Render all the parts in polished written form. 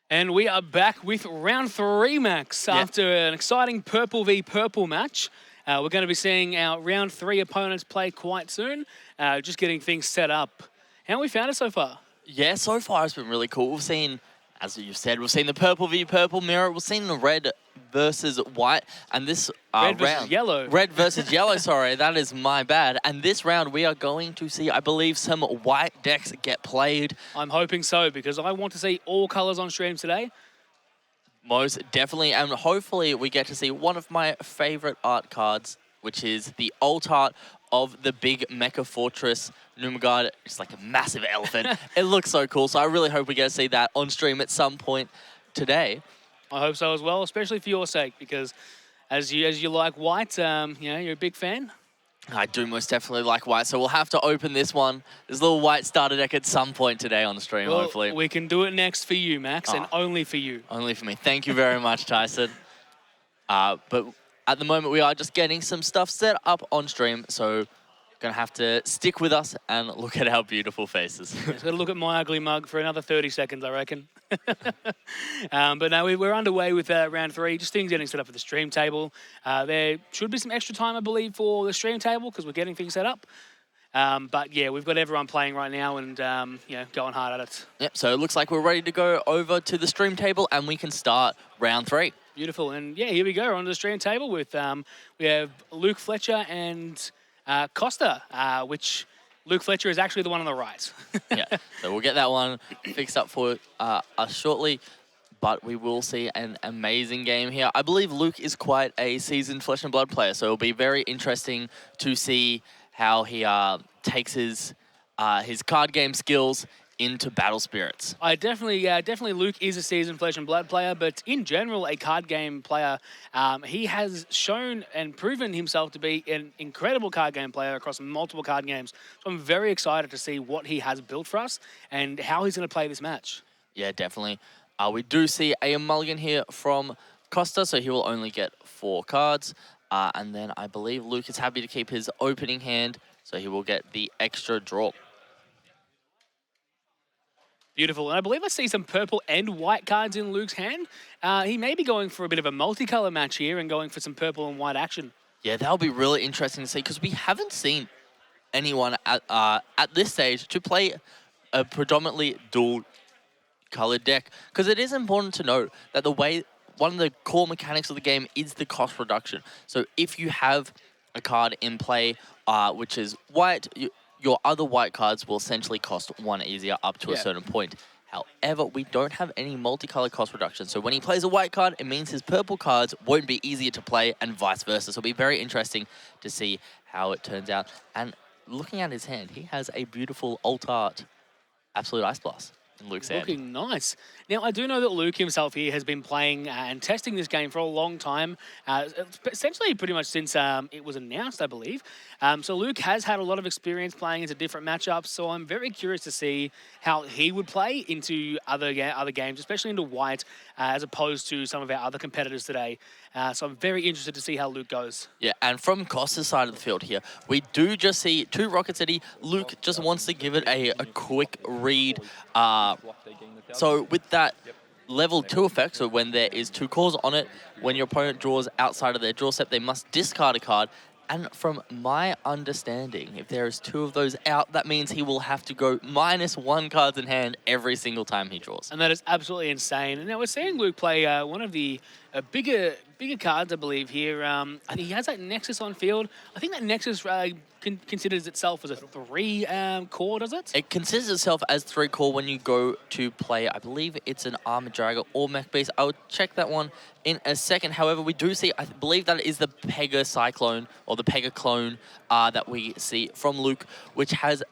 And we are back with round 3, Max, after an exciting purple v purple match. We're going to be seeing our round 3 opponents play quite soon, just getting things set up. How have we found it so far? Yeah, so far it's been really cool. We've seen, as you said, we've seen the purple v purple mirror. We've seen the red versus white. And this Red versus round... yellow. Red versus yellow, sorry. That is my bad. And this round we are going to see, I believe, some white decks get played. I'm hoping so, because I want to see all colours on stream today. Most definitely. And hopefully we get to see one of my favourite art cards, which is the alt art of the big Mecha Fortress Numagard. It's like a massive elephant. It looks so cool. So I really hope we get to see that on stream at some point today. I hope so as well, especially for your sake, because as you like white, you're a big fan. I do most definitely like white, so we'll have to open this one. This little white starter deck at some point today on the stream, Well, hopefully. we can do it next for you, Max, and only for you. Only for me. Thank you very much, Tyson. But at the moment, we are just getting some stuff set up on stream, so going to have to stick with us and look at our beautiful faces. Just got to look at my ugly mug for another 30 seconds, I reckon. But no, we're underway with round 3, just things getting set up for the stream table. There should be some extra time, I believe, for the stream table because we're getting things set up. But yeah, we've got everyone playing right now and going hard at it. Yep, so it looks like we're ready to go over to the stream table and we can start round 3. Beautiful. And yeah, here we go. We're on the stream table with, we have Luke Fletcher and Costa, which Luke Fletcher is actually the one on the right. Yeah, so we'll get that one fixed up for us shortly. But we will see an amazing game here. I believe Luke is quite a seasoned Flesh and Blood player, so it'll be very interesting to see how he takes his card game skills into Battle Spirits. I definitely Luke is a seasoned Flesh and Blood player, but in general, a card game player. He has shown and proven himself to be an incredible card game player across multiple card games. So I'm very excited to see what he has built for us and how he's going to play this match. Yeah, definitely. We do see a mulligan here from Costa, so he will only get 4 cards. And then I believe Luke is happy to keep his opening hand, so he will get the extra draw. Beautiful. And I believe I see some purple and white cards in Luke's hand. He may be going for a bit of a multicolor match here and going for some purple and white action. Yeah, that'll be really interesting to see because we haven't seen anyone at this stage to play a predominantly dual colored deck. Because it is important to note that one of the core mechanics of the game is the cost reduction. So if you have a card in play which is white, your other white cards will essentially cost 1 easier up to a certain point. However, we don't have any multicolor cost reduction. So when he plays a white card, it means his purple cards won't be easier to play and vice versa. So it'll be very interesting to see how it turns out. And looking at his hand, he has a beautiful alt art Absolute Ice Blast in Luke's hand. Looking nice. Now, I do know that Luke himself here has been playing and testing this game for a long time, essentially pretty much since it was announced, I believe. So Luke has had a lot of experience playing into different matchups, so I'm very curious to see how he would play into other games, especially into white, as opposed to some of our other competitors today. So I'm very interested to see how Luke goes. Yeah, and from Costa's side of the field here, we do just see 2 Rocket City. Luke just wants to give it a quick read. So with that level 2 effect, so when there is 2 calls on it, when your opponent draws outside of their draw step, they must discard a card. And from my understanding, if there is 2 of those out, that means he will have to go -1 cards in hand every single time he draws. And that is absolutely insane. And now we're seeing Luke play one of the bigger cards, I believe, here. He has that Nexus on field. I think that Nexus considers itself as a 3 core, does it? It considers itself as 3 core when you go to play, I believe it's an Armored Dragon or Mech Beast. I will check that one in a second. However, we do see, I believe that it is the Pega Cyclone or the Pega Clone that we see from Luke, which has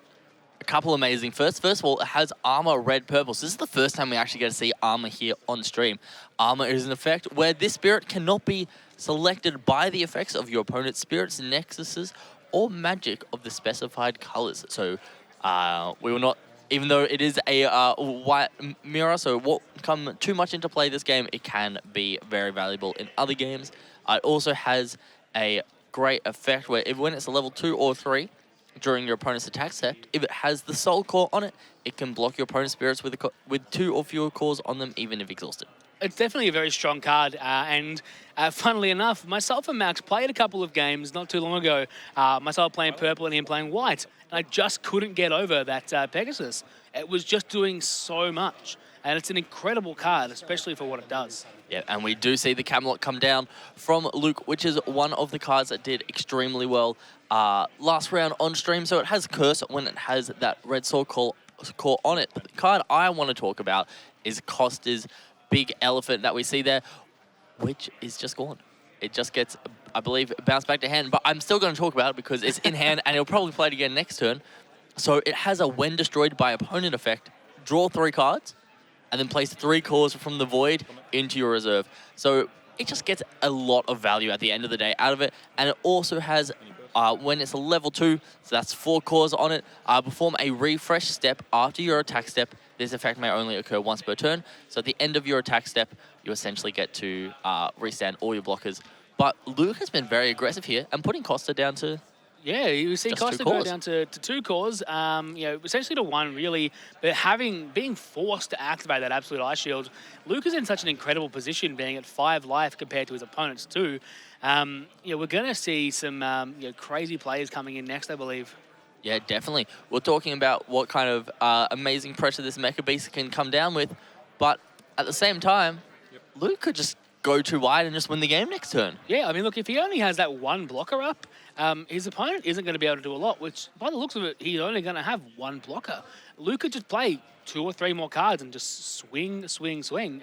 a couple amazing first of all, it has armor red purple. So this is the first time we actually get to see armor here on stream. Armor is an effect where this spirit cannot be selected by the effects of your opponent's spirits, nexuses, or magic of the specified colors. So we will not, even though it is a white mirror, so it won't come too much into play this game, it can be very valuable in other games. It also has a great effect where when it's a level 2 or 3, during your opponent's attack step. If it has the Soul Core on it, it can block your opponent's spirits with 2 or fewer cores on them, even if exhausted. It's definitely a very strong card, and funnily enough, myself and Max played a couple of games not too long ago. Myself playing purple and him playing white, and I just couldn't get over that Pegasus. It was just doing so much, and it's an incredible card, especially for what it does. Yeah, and we do see the Camelot come down from Luke, which is one of the cards that did extremely well last round on stream. So it has Curse when it has that red sword core on it. But the card I want to talk about is Costa's big elephant that we see there, which is just gone. It just gets, I believe, bounced back to hand. But I'm still going to talk about it because it's in hand and he'll probably play it again next turn. So it has a when destroyed by opponent effect, draw 3 cards, and then place 3 cores from the void into your reserve. So it just gets a lot of value at the end of the day out of it. And it also has, when it's a level 2, so that's 4 cores on it, perform a refresh step after your attack step. This effect may only occur once per turn. So at the end of your attack step, you essentially get to restand all your blockers. But Luke has been very aggressive here and putting Costa down to Yeah, you see just Costa 2 go cores. down to 2 cores, essentially to 1 really, but being forced to activate that Absolute Ice Shield, Luke is in such an incredible position being at 5 life compared to his opponents too. We're going to see some crazy players coming in next, I believe. Yeah, definitely. We're talking about what kind of amazing pressure this Mecha Beast can come down with, but at the same time, Luke could just go too wide and just win the game next turn. Yeah, I mean, look, if he only has that 1 blocker up, his opponent isn't going to be able to do a lot, which by the looks of it, he's only going to have 1 blocker. Luke could just play 2 or 3 more cards and just swing,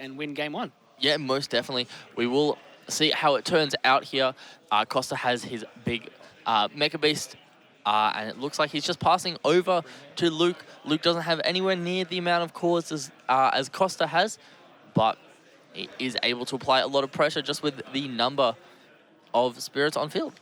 and win game 1. Yeah, most definitely. We will see how it turns out here. Costa has his big Mecha Beast, and it looks like he's just passing over to Luke. Luke doesn't have anywhere near the amount of cores as Costa has, but he is able to apply a lot of pressure just with the number of spirits on field.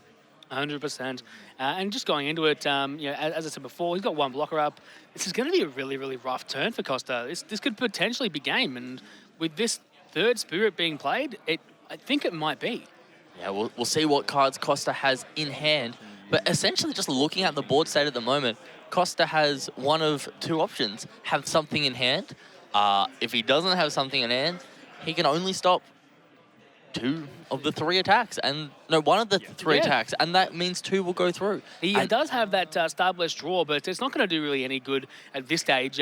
100%. And just going into it, as I said before, he's got 1 blocker up. This is going to be a really, really rough turn for Costa. This could potentially be game, and with this 3rd spirit being played, I think it might be. Yeah, we'll see what cards Costa has in hand. But essentially, just looking at the board state at the moment, Costa has one of 2 options. Have something in hand. If he doesn't have something in hand, he can only stop 2 of the 3 attacks. And no, 1 of the 3 attacks. And that means 2 will go through. He does have that Starblast draw, but it's not going to do really any good at this stage.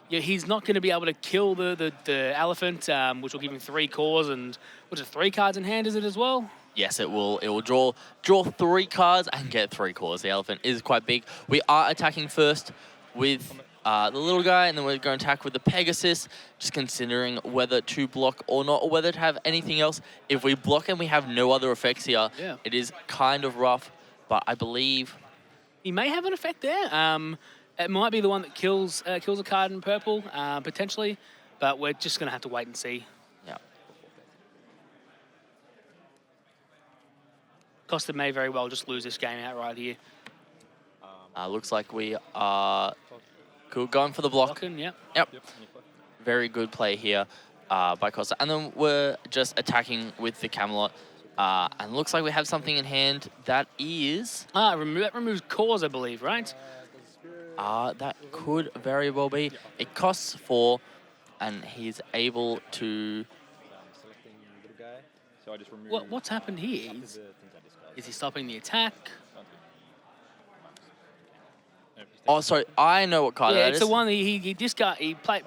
He's not going to be able to kill the elephant, which will give him 3 cores and, 3 cards in hand, is it as well? Yes, it will. It will draw 3 cards and get 3 cores. The elephant is quite big. We are attacking first with the little guy, and then we're going to attack with the Pegasus, just considering whether to block or not, or whether to have anything else. If we block and we have no other effects here, it is kind of rough, but I believe he may have an effect there. It might be the one that kills a card in purple, potentially, but we're just going to have to wait and see. Yeah. Costa may very well just lose this game outright here. Looks like we are going for the block. Blocking, yep. Very good play here by Costa. And then we're just attacking with the Camelot. And looks like we have something in hand that is... that removes cores, I believe, right? That could very well be. It costs 4, and he's able to... What's happened here? Is he stopping the attack? Oh, sorry. I know what card that is. Yeah, it's the one that he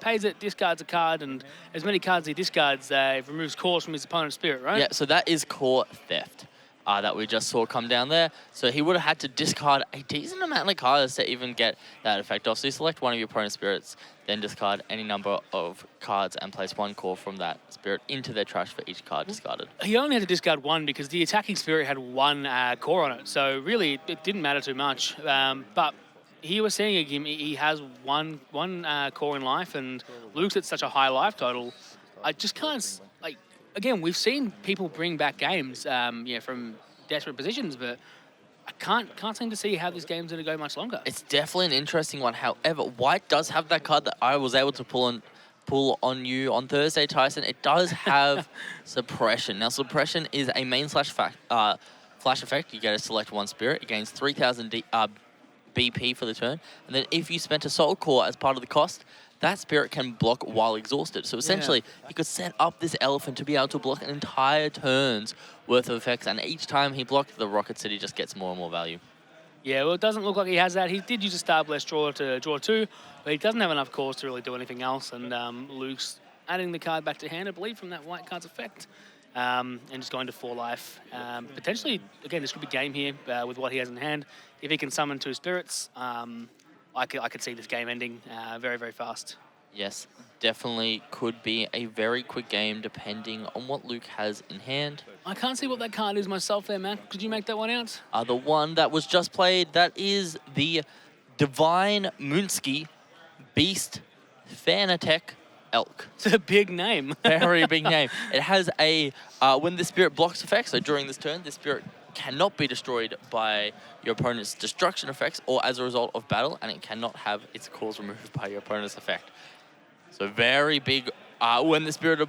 pays it, discards a card, and as many cards he discards, removes cores from his opponent's spirit, right? Yeah, so that is core theft that we just saw come down there. So he would have had to discard a decent amount of cards to even get that effect off. So you select one of your opponent's spirits, then discard any number of cards and place 1 core from that spirit into their trash for each card discarded. He only had to discard 1 because the attacking spirit had 1 core on it. So really, it didn't matter too much. But he was saying he has one core in life, and Luke's at such a high life total. I just can't, again, we've seen people bring back games, from desperate positions, but I can't seem to see how this game's going to go much longer. It's definitely an interesting one. However, White does have that card that I was able to pull on you on Thursday, Tyson. It does have Suppression. Now, Suppression is a main flash effect. You get to select 1 spirit. It gains 3,000 BP for the turn. And then if you spent a Soul Core as part of the cost, that spirit can block while exhausted. So essentially, he could set up this elephant to be able to block an entire turn's worth of effects. And each time he blocked, the Rocket City just gets more and more value. Yeah, well, it doesn't look like he has that. He did use a Star Blast draw to draw 2, but he doesn't have enough cores to really do anything else. And Luke's adding the card back to hand, I believe, from that white card's effect. And just going to 4 life. Potentially, again, this could be game here with what he has in hand. If he can summon 2 spirits, I could see this game ending very, very fast. Yes, definitely could be a very quick game depending on what Luke has in hand. I can't see what that card is myself there, Matt. Could you make that one out? The one that was just played, that is the Divine Moonsky Beast Fanatec Elk. It's a big name. Very big name. It has a, when the spirit blocks effects, so during this turn, the spirit cannot be destroyed by your opponent's destruction effects or as a result of battle, and it cannot have its cores removed by your opponent's effect. So very big when the spirit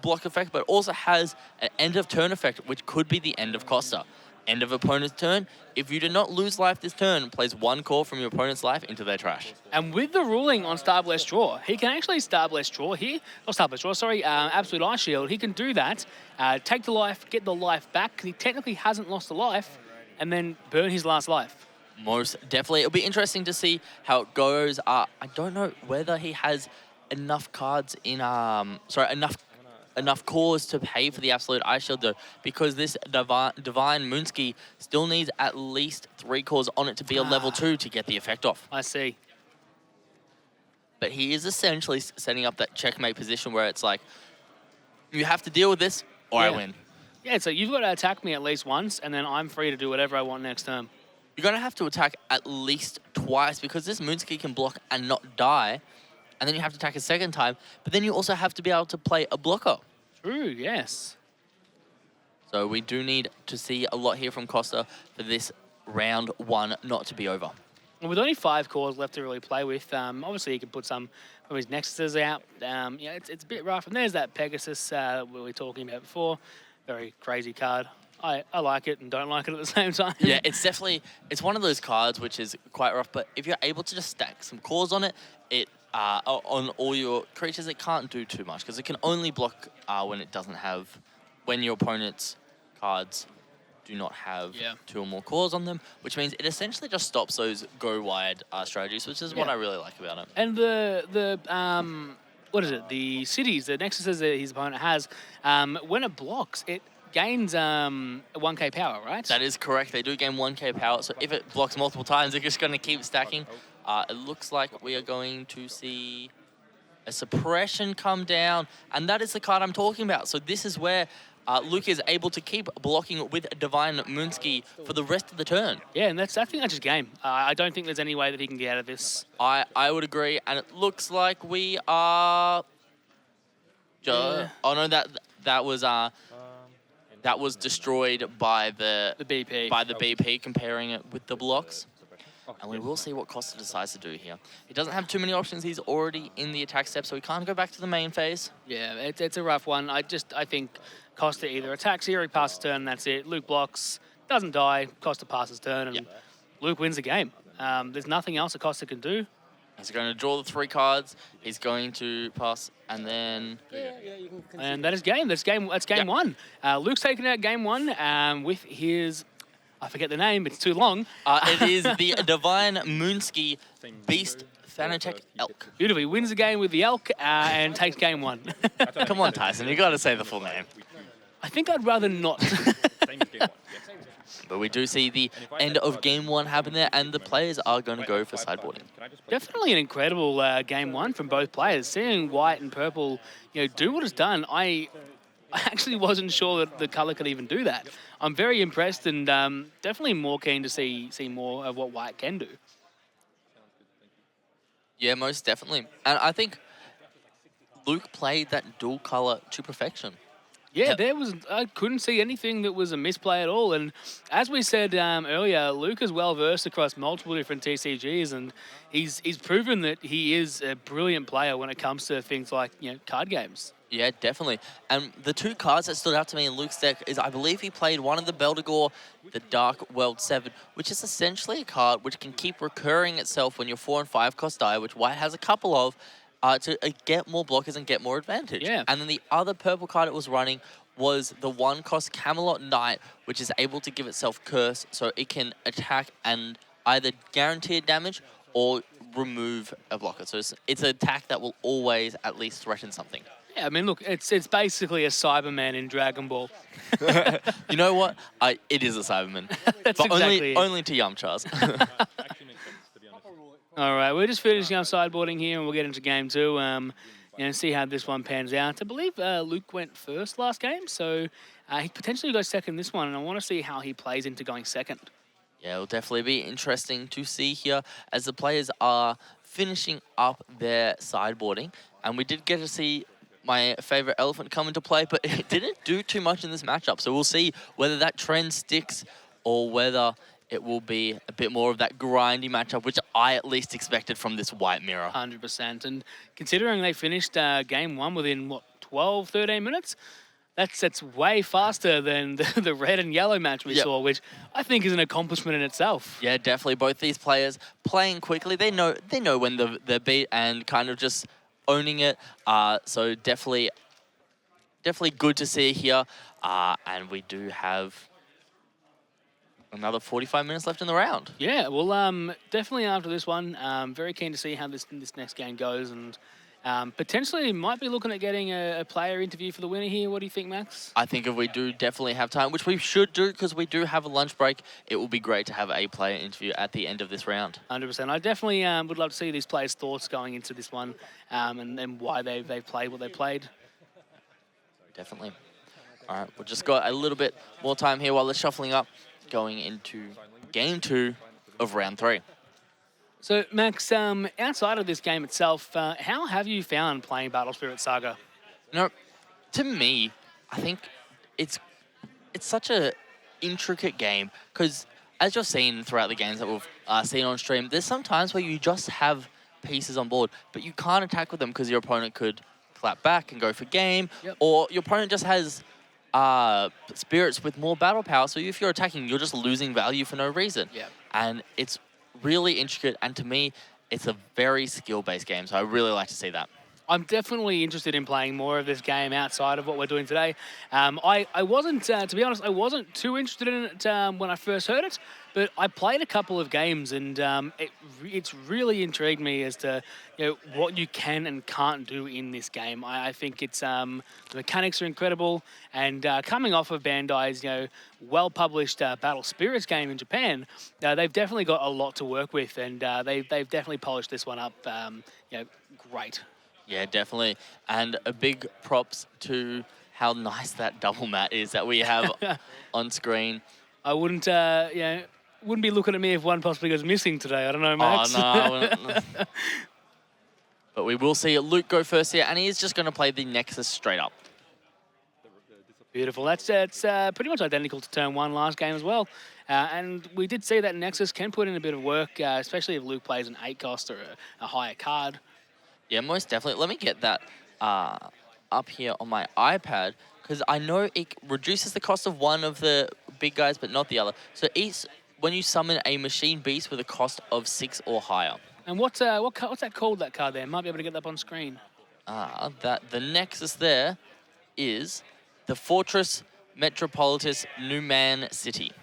block effect, but also has an end of turn effect, which could be the end of Costa. End of opponent's turn. If you do not lose life this turn, place 1 core from your opponent's life into their trash. And with the ruling on Star Blast Draw, he can actually Star Blast Draw here. Not Star Blast Draw, sorry, Absolute Ice Shield. He can do that, take the life, get the life back, because he technically hasn't lost a life, and then burn his last life. Most definitely. It'll be interesting to see how it goes. I don't know whether he has enough cards in, enough cores to pay for the Absolute Ice Shield, though, because this Divine Moonsky still needs at least 3 cores on it to be a level 2 to get the effect off. I see. But he is essentially setting up that checkmate position where it's like, you have to deal with this, or I win. Yeah, so you've got to attack me at least once, and then I'm free to do whatever I want next turn. You're going to have to attack at least twice, because this Moonsky can block and not die, and then you have to attack a second time, but then you also have to be able to play a blocker. True, yes. So we do need to see a lot here from Costa for this round 1 not to be over. And with only 5 cores left to really play with, obviously he can put some of his Nexuses out. It's a bit rough. And there's that Pegasus we were talking about before. Very crazy card. I like it and don't like it at the same time. Yeah, it's one of those cards which is quite rough, but if you're able to just stack some cores on it, on all your creatures, it can't do too much, because it can only block when your opponent's cards do not have 2 or more cores on them, which means it essentially just stops those go wide strategies, which is what I really like about it. And what is it? The cities, the Nexuses that his opponent has, when it blocks, it gains 1k power, right? That is correct. They do gain 1k power, so if it blocks multiple times, it's just going to keep stacking. It looks like we are going to see a suppression come down, and that is the card I'm talking about. So this is where Luke is able to keep blocking with Divine Moonsky for the rest of the turn. Yeah, and I think that's his game. I don't think there's any way that he can get out of this. I would agree, and it looks like we are... Oh no, that was destroyed by the BP. By the BP, comparing it with the blocks. And we will see what Costa decides to do here. He doesn't have too many options. He's already in the attack step, so he can't go back to the main phase. Yeah, it's a rough one. I think Costa either attacks here, he passes turn, and that's it. Luke blocks, doesn't die, Costa passes turn, and Luke wins the game. There's nothing else that Costa can do. He's going to draw the 3 cards. He's going to pass, and then... And that is game. That's game 1. Luke's taken out game 1 with his... I forget the name, it's too long. It is the Divine Moonsky Beast Fanatec Elk. Beautifully. Wins the game with the Elk and takes game 1. Come on, Tyson, you got to say the full name. I think I'd rather not. But we do see the end of game 1 happen there, and the players are going to go for sideboarding. Definitely an incredible game 1 from both players. Seeing white and purple, do what it's done. I actually wasn't sure that the colour could even do that. I'm very impressed, and definitely more keen to see more of what white can do. Yeah, most definitely. And I think Luke played that dual colour to perfection. Yeah, Yep. I couldn't see anything that was a misplay at all. And as we said earlier, Luke is well versed across multiple different TCGs, and he's proven that he is a brilliant player when it comes to things like card games. Yeah, definitely. And the two cards that stood out to me in Luke's deck is I believe he played one of the Beldegor, the Dark World 7, which is essentially a card which can keep recurring itself when your 4 and 5 cost die, which White has a couple of, to get more blockers and get more advantage. Yeah. And then the other purple card it was running was the 1 cost Camelot Knight, which is able to give itself Curse, so it can attack and either guarantee damage or remove a blocker. So it's an attack that will always at least threaten something. Yeah, I mean, look, it's basically a Cyberman in Dragon Ball. You know what? It is a Cyberman. That's But exactly it. only to Yamchas. All right, we're just finishing our sideboarding here, and we'll get into game two. See how this one pans out. I believe Luke went first last game, so he potentially goes second this one, and I want to see how he plays into going second. Yeah, it'll definitely be interesting to see here as the players are finishing up their sideboarding. And we did get to see my favorite elephant come into play, but it didn't do too much in this matchup. So we'll see whether that trend sticks or whether it will be a bit more of that grindy matchup, which I at least expected from this white mirror. 100%. And considering they finished game one within, 12, 13 minutes, that's way faster than the red and yellow match we saw, which I think is an accomplishment in itself. Yeah, definitely. Both these players playing quickly. They know when they're beat and kind of just owning it. So definitely good to see here. And we do have another 45 minutes left in the round. Yeah, well, definitely after this one, very keen to see how this next game goes, and potentially might be looking at getting a player interview for the winner here. What do you think, Max? I think if we do definitely have time, which we should do because we do have a lunch break, it will be great to have a player interview at the end of this round. 100%. I definitely would love to see these players' thoughts going into this one, and why they've played what they played. Definitely. All right, we've just got a little bit more time here while they're shuffling up, going into game 2 of round 3. So, Max, outside of this game itself, how have you found playing Battle Spirit Saga? To me, I think it's such a intricate game because, as you've seen throughout the games that we've seen on stream, there's some times where you just have pieces on board, but you can't attack with them because your opponent could clap back and go for game, or your opponent just has spirits with more battle power, so if you're attacking, you're just losing value for no reason. And it's really intricate, and to me, it's a very skill-based game, so I really like to see that. I'm definitely interested in playing more of this game outside of what we're doing today. I wasn't, to be honest, I wasn't too interested in it when I first heard it, but I played a couple of games, and it's really intrigued me as to what you can and can't do in this game. I think it's the mechanics are incredible, and coming off of Bandai's well-published Battle Spirits game in Japan, they've definitely got a lot to work with, and they've definitely polished this one up, great. Yeah, definitely. And a big props to how nice that double mat is that we have on screen. I wouldn't be looking at me if one possibly goes missing today. I don't know, Max. Oh, no. I wouldn't. But we will see Luke go first here, and he is just going to play the Nexus straight up. Beautiful. That's pretty much identical to turn 1 last game as well. And we did see that Nexus can put in a bit of work, especially if Luke plays an 8 cost or a higher card. Yeah, most definitely. Let me get that up here on my iPad, because I know it reduces the cost of one of the big guys, but not the other. So when you summon a machine beast with a cost of 6 or higher. And what's that called, that card there? Might be able to get that up on screen. The Nexus there is the Fortress Metropolitus Newman City.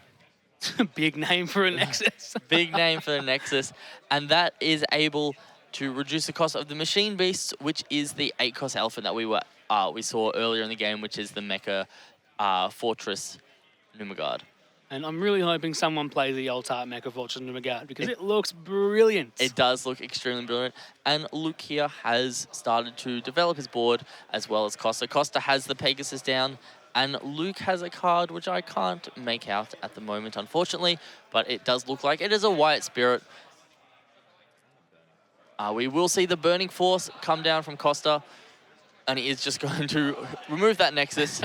Big name for a Nexus. Big name for a Nexus. And that is able to reduce the cost of the Machine Beasts, which is the 8-cost elephant that we saw earlier in the game, which is the Mecha Fortress Numagard. And I'm really hoping someone plays the old type Mecha Fortress Numagard because it looks brilliant. It does look extremely brilliant. And Luke here has started to develop his board as well as Costa. Costa has the Pegasus down, and Luke has a card which I can't make out at the moment, unfortunately, but it does look like it is a White Spirit. We will see the Burning Force come down from Costa, and he is just going to remove that Nexus.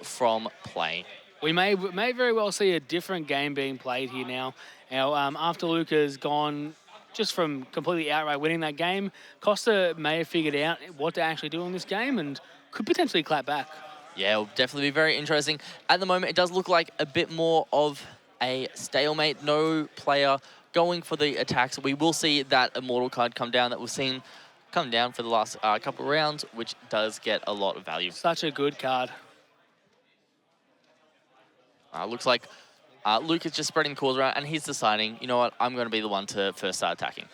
from play. We may very well see a different game being played here now. Now, after Luca's gone just from completely outright winning that game, Costa may have figured out what to actually do in this game and could potentially clap back. Yeah, it'll definitely be very interesting. At the moment, it does look like a bit more of a stalemate. No player going for the attacks. We will see that Immortal card come down that we've seen come down for the last couple of rounds, which does get a lot of value. Such a good card. Looks like Luke is just spreading cores around, and he's deciding, you know what, I'm going to be the one to first start attacking.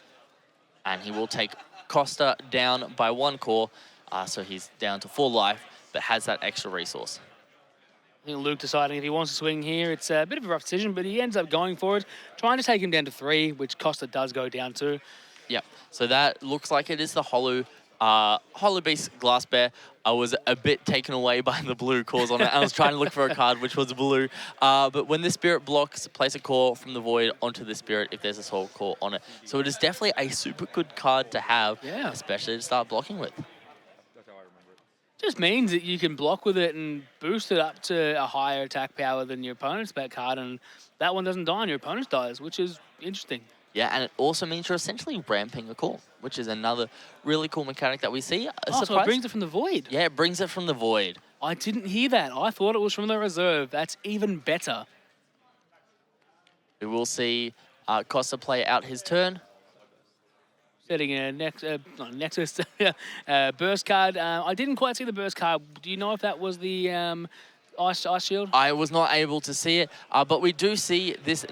And he will take Costa down by 1 core, so he's down to 4 life, but has that extra resource. I think Luke deciding if he wants to swing here, it's a bit of a rough decision, but he ends up going for it, trying to take him down to 3, which Costa does go down to. Yep, so that looks like it is the Hollow Beast Glass Bear. I was a bit taken away by the blue cores on it. I was trying to look for a card which was blue. But when the spirit blocks, place a core from the void onto the spirit if there's a soul core on it. So it is definitely a super good card to have, especially to start blocking with. Just means that you can block with it and boost it up to a higher attack power than your opponent's bet card, and that one doesn't die and your opponent's dies, which is interesting. Yeah, and it also means you're essentially ramping a core, which is another really cool mechanic that we see. So it brings it from the void? Yeah, it brings it from the void. I didn't hear that. I thought it was from the reserve. That's even better. We will see Costa play out his turn. Setting a Nexus burst card. I didn't quite see the burst card. Do you know if that was the ice shield? I was not able to see it, but we do see this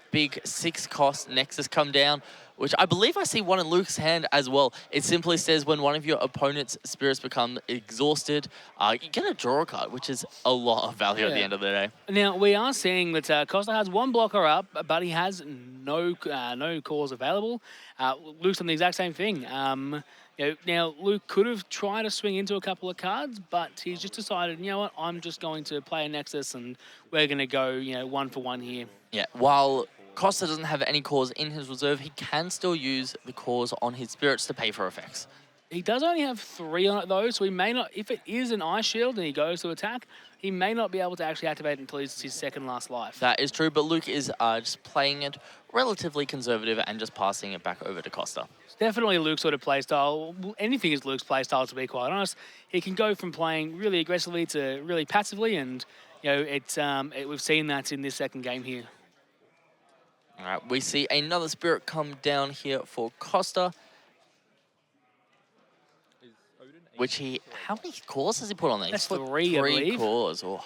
big 6-cost Nexus come down, which I believe I see one in Luke's hand as well. It simply says when one of your opponent's spirits become exhausted, you get a draw card, which is a lot of value at the end of the day. Now, we are seeing that Costa has 1 blocker up, but he has no cores available. Luke's done the exact same thing. Now, Luke could have tried to swing into a couple of cards, but he's just decided, you know what, I'm just going to play a Nexus and we're going to go, 1 for 1 here. Yeah, while Costa doesn't have any cores in his reserve, he can still use the cores on his spirits to pay for effects. He does only have 3 on it though, so he may not, if it is an ice shield and he goes to attack, he may not be able to actually activate it until it's his second last life. That is true, but Luke is just playing it relatively conservative and just passing it back over to Costa. It's definitely Luke's sort of playstyle. Anything is Luke's playstyle, to be quite honest. He can go from playing really aggressively to really passively, and we've seen that in this second game here. All right, we see another spirit come down here for Costa. How many cores has he put on there? That's 3, I believe. 3 cores. Oh.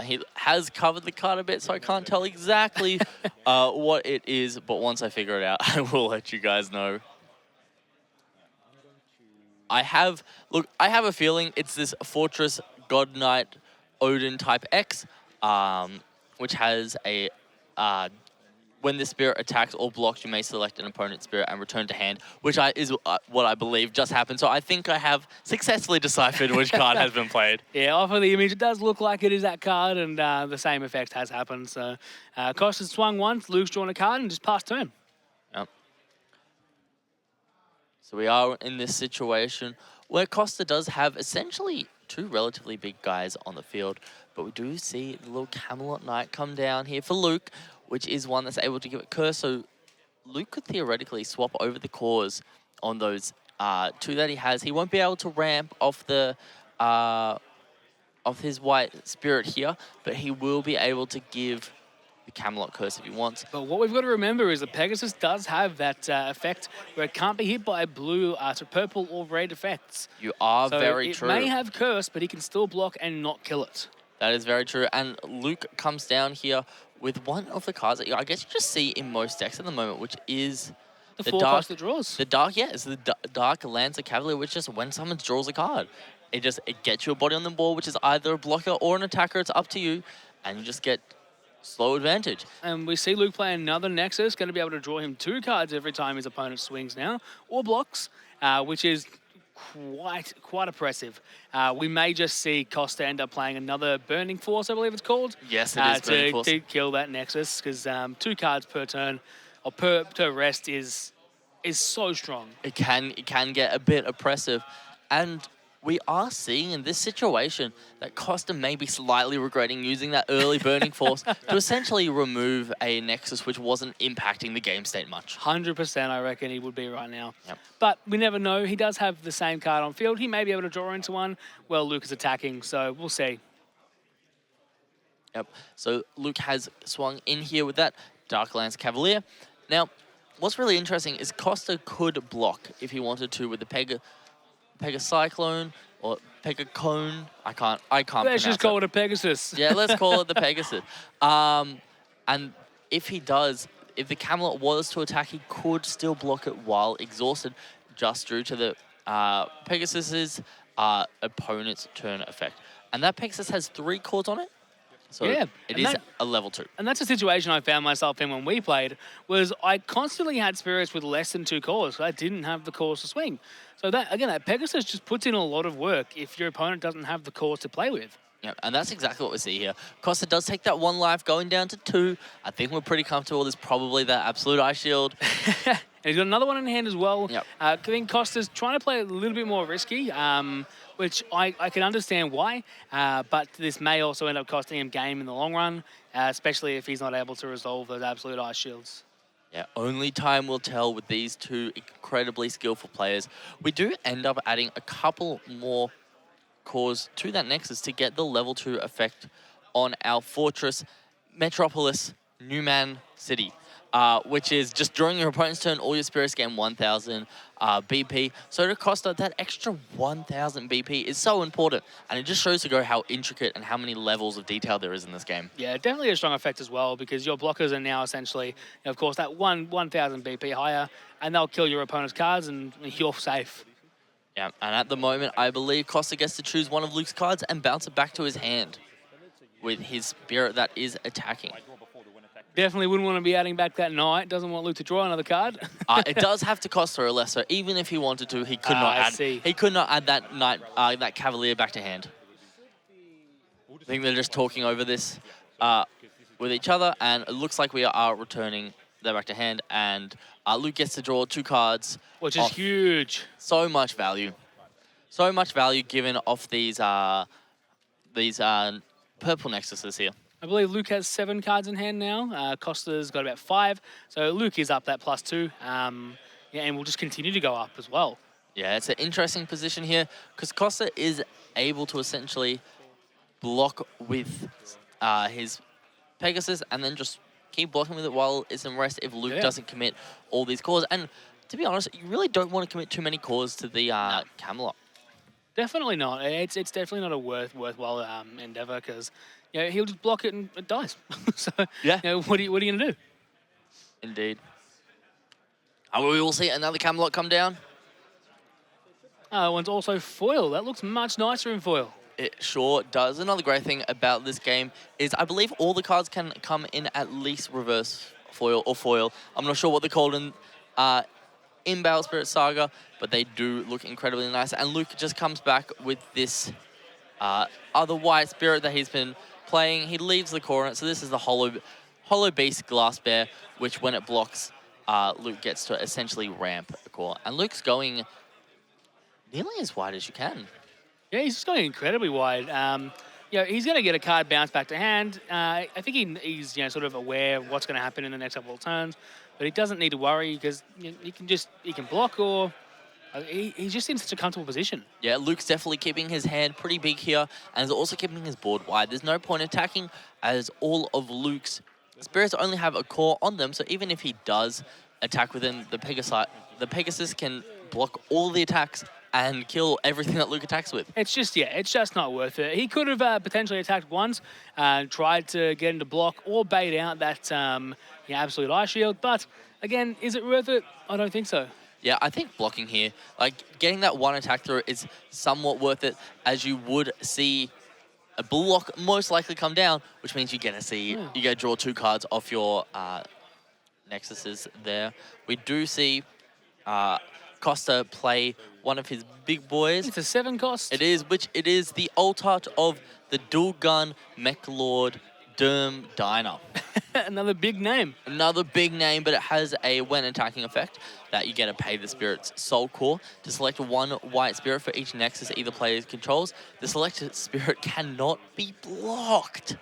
He has covered the card a bit, so I can't tell exactly what it is, but once I figure it out, I will let you guys know. I have a feeling it's this Fortress God Knight Odin type X, which has a when the spirit attacks or blocks, you may select an opponent's spirit and return to hand, which is what I believe just happened. So I think I have successfully deciphered which card has been played. Yeah, off of the image, it does look like it is that card, and the same effect has happened. So Costa's swung once, Luke's drawn a card, and just passed turn. Yep. So we are in this situation where Costa does have essentially 2 relatively big guys on the field, but we do see the little Camelot Knight come down here for Luke, which is one that's able to give it curse. So Luke could theoretically swap over the cores on those 2 that he has. He won't be able to ramp off the of his white spirit here, but he will be able to give the Camelot curse if he wants. But what we've got to remember is that Pegasus does have that effect where it can't be hit by blue, purple or red effects. You are very true. It may have curse, but he can still block and not kill it. That is very true. And Luke comes down here with one of the cards that I guess you just see in most decks at the moment, which is the 4-cost that draws. The dark, yeah, it's the Dark Lancer Cavalier, which just when someone draws a card, it gets you a body on the board, which is either a blocker or an attacker. It's up to you, and you just get slow advantage. And we see Luke play another Nexus, going to be able to draw him 2 cards every time his opponent swings now, or blocks, which is quite oppressive. We may just see Costa end up playing another Burning Force, I believe it's called. Yes, it is Burning Force. To kill that Nexus, because 2 cards per turn, or per rest is so strong. It can get a bit oppressive. And we are seeing in this situation that Costa may be slightly regretting using that early Burning Force to essentially remove a Nexus which wasn't impacting the game state much. 100% I reckon he would be right now. Yep. But we never know. He does have the same card on field. He may be able to draw into one. Well, Luke is attacking, so we'll see. Yep. So Luke has swung in here with that Darklands Cavalier. Now, what's really interesting is Costa could block if he wanted to with the Pega Cyclone or Pega Cone. I can't Let's just pronounce call it a Pegasus. Yeah, let's call it the Pegasus. And if he does, if the Camelot was to attack, he could still block it while exhausted, just due to the Pegasus's opponent's turn effect. And that Pegasus has 3 cores on it. So Yeah, it and is that- a level 2. And that's a situation I found myself in when we played, was I constantly had spirits with less than 2 cores. I didn't have the cores to swing. So that, again, that Pegasus just puts in a lot of work if your opponent doesn't have the cores to play with. Yeah, and that's exactly what we see here. Costa does take that 1 life, going down to 2. I think we're pretty comfortable. There's probably that Absolute Ice Shield. And he's got another one in hand as well. Yep. I think Costa's trying to play a little bit more risky, which I can understand why, but this may also end up costing him game in the long run, especially if he's not able to resolve those Absolute Ice Shields. Yeah, only time will tell with these 2 incredibly skillful players. We do end up adding a couple more cores to that Nexus to get the level 2 effect on our Fortress Metropolis Newman City, which is just during your opponent's turn, all your spirits gain 1,000 BP. So to Costa, that extra 1,000 BP is so important, and it just shows to go how intricate and how many levels of detail there is in this game. Yeah, definitely a strong effect as well, because your blockers are now essentially, of course, that 1,000 BP higher, and they'll kill your opponent's cards, and you're safe. Yeah, and at the moment, I believe Costa gets to choose one of Luke's cards and bounce it back to his hand with his spirit that is attacking. Definitely wouldn't want to be adding back that Knight. Doesn't want Luke to draw another card. It does have to cost her a lesser. Even if he wanted to, he could not I add. see. He could not add that Knight, that Cavalier back to hand. I think they're just talking over this with each other, and it looks like we are returning that back to hand. And Luke gets to draw 2 cards, Which is huge. so much value. So much value given off these purple Nexuses here. I believe Luke has 7 cards in hand now. Costa's got about 5. So Luke is up that +2. Yeah, and will just continue to go up as well. Yeah, it's an interesting position here because Costa is able to essentially block with his Pegasus and then just keep blocking with it while it's in rest if Luke doesn't commit all these cores. And to be honest, you really don't want to commit too many cores to the Camelot. Definitely not. It's definitely not a worthwhile endeavor, because he'll just block it and it dies. So Yeah. what are you gonna do? Indeed. And we will see another Camelot come down. One's also foil. That looks much nicer in foil. It sure does. Another great thing about this game is I believe all the cards can come in at least reverse foil or foil. I'm not sure what they're called in Battle Spirit Saga, but they do look incredibly nice. And Luke just comes back with this other white spirit that he's been playing. He leaves the core on it, so this is the Hollow Beast Glass Bear, which when it blocks, Luke gets to essentially ramp a core. And Luke's going nearly as wide as you can. Yeah, he's just going incredibly wide. He's going to get a card bounced back to hand. I think he's sort of aware of what's going to happen in the next couple of turns, but he doesn't need to worry because he can block, or he's just in such a comfortable position. Yeah, Luke's definitely keeping his hand pretty big here, and is also keeping his board wide. There's no point attacking, as all of Luke's spirits only have a core on them, so even if he does attack within the Pegasus can block all the attacks and kill everything that Luke attacks with. It's just not worth it. He could have potentially attacked once, tried to get him to block or bait out that Absolute Ice Shield, but again, is it worth it? I don't think so. Yeah, I think blocking here, like getting that 1 attack through is somewhat worth it, as you would see a block most likely come down, which means you're gonna see you get to draw 2 cards off your Nexuses there. We do see Costa play one of his big boys. It's a 7 cost. It is the alt art of the dual gun Mech Lord Diner. Another big name. Another big name, but it has a when attacking effect that you get to pay the spirit's soul core to select one white spirit for each nexus either player controls. The selected spirit cannot be blocked.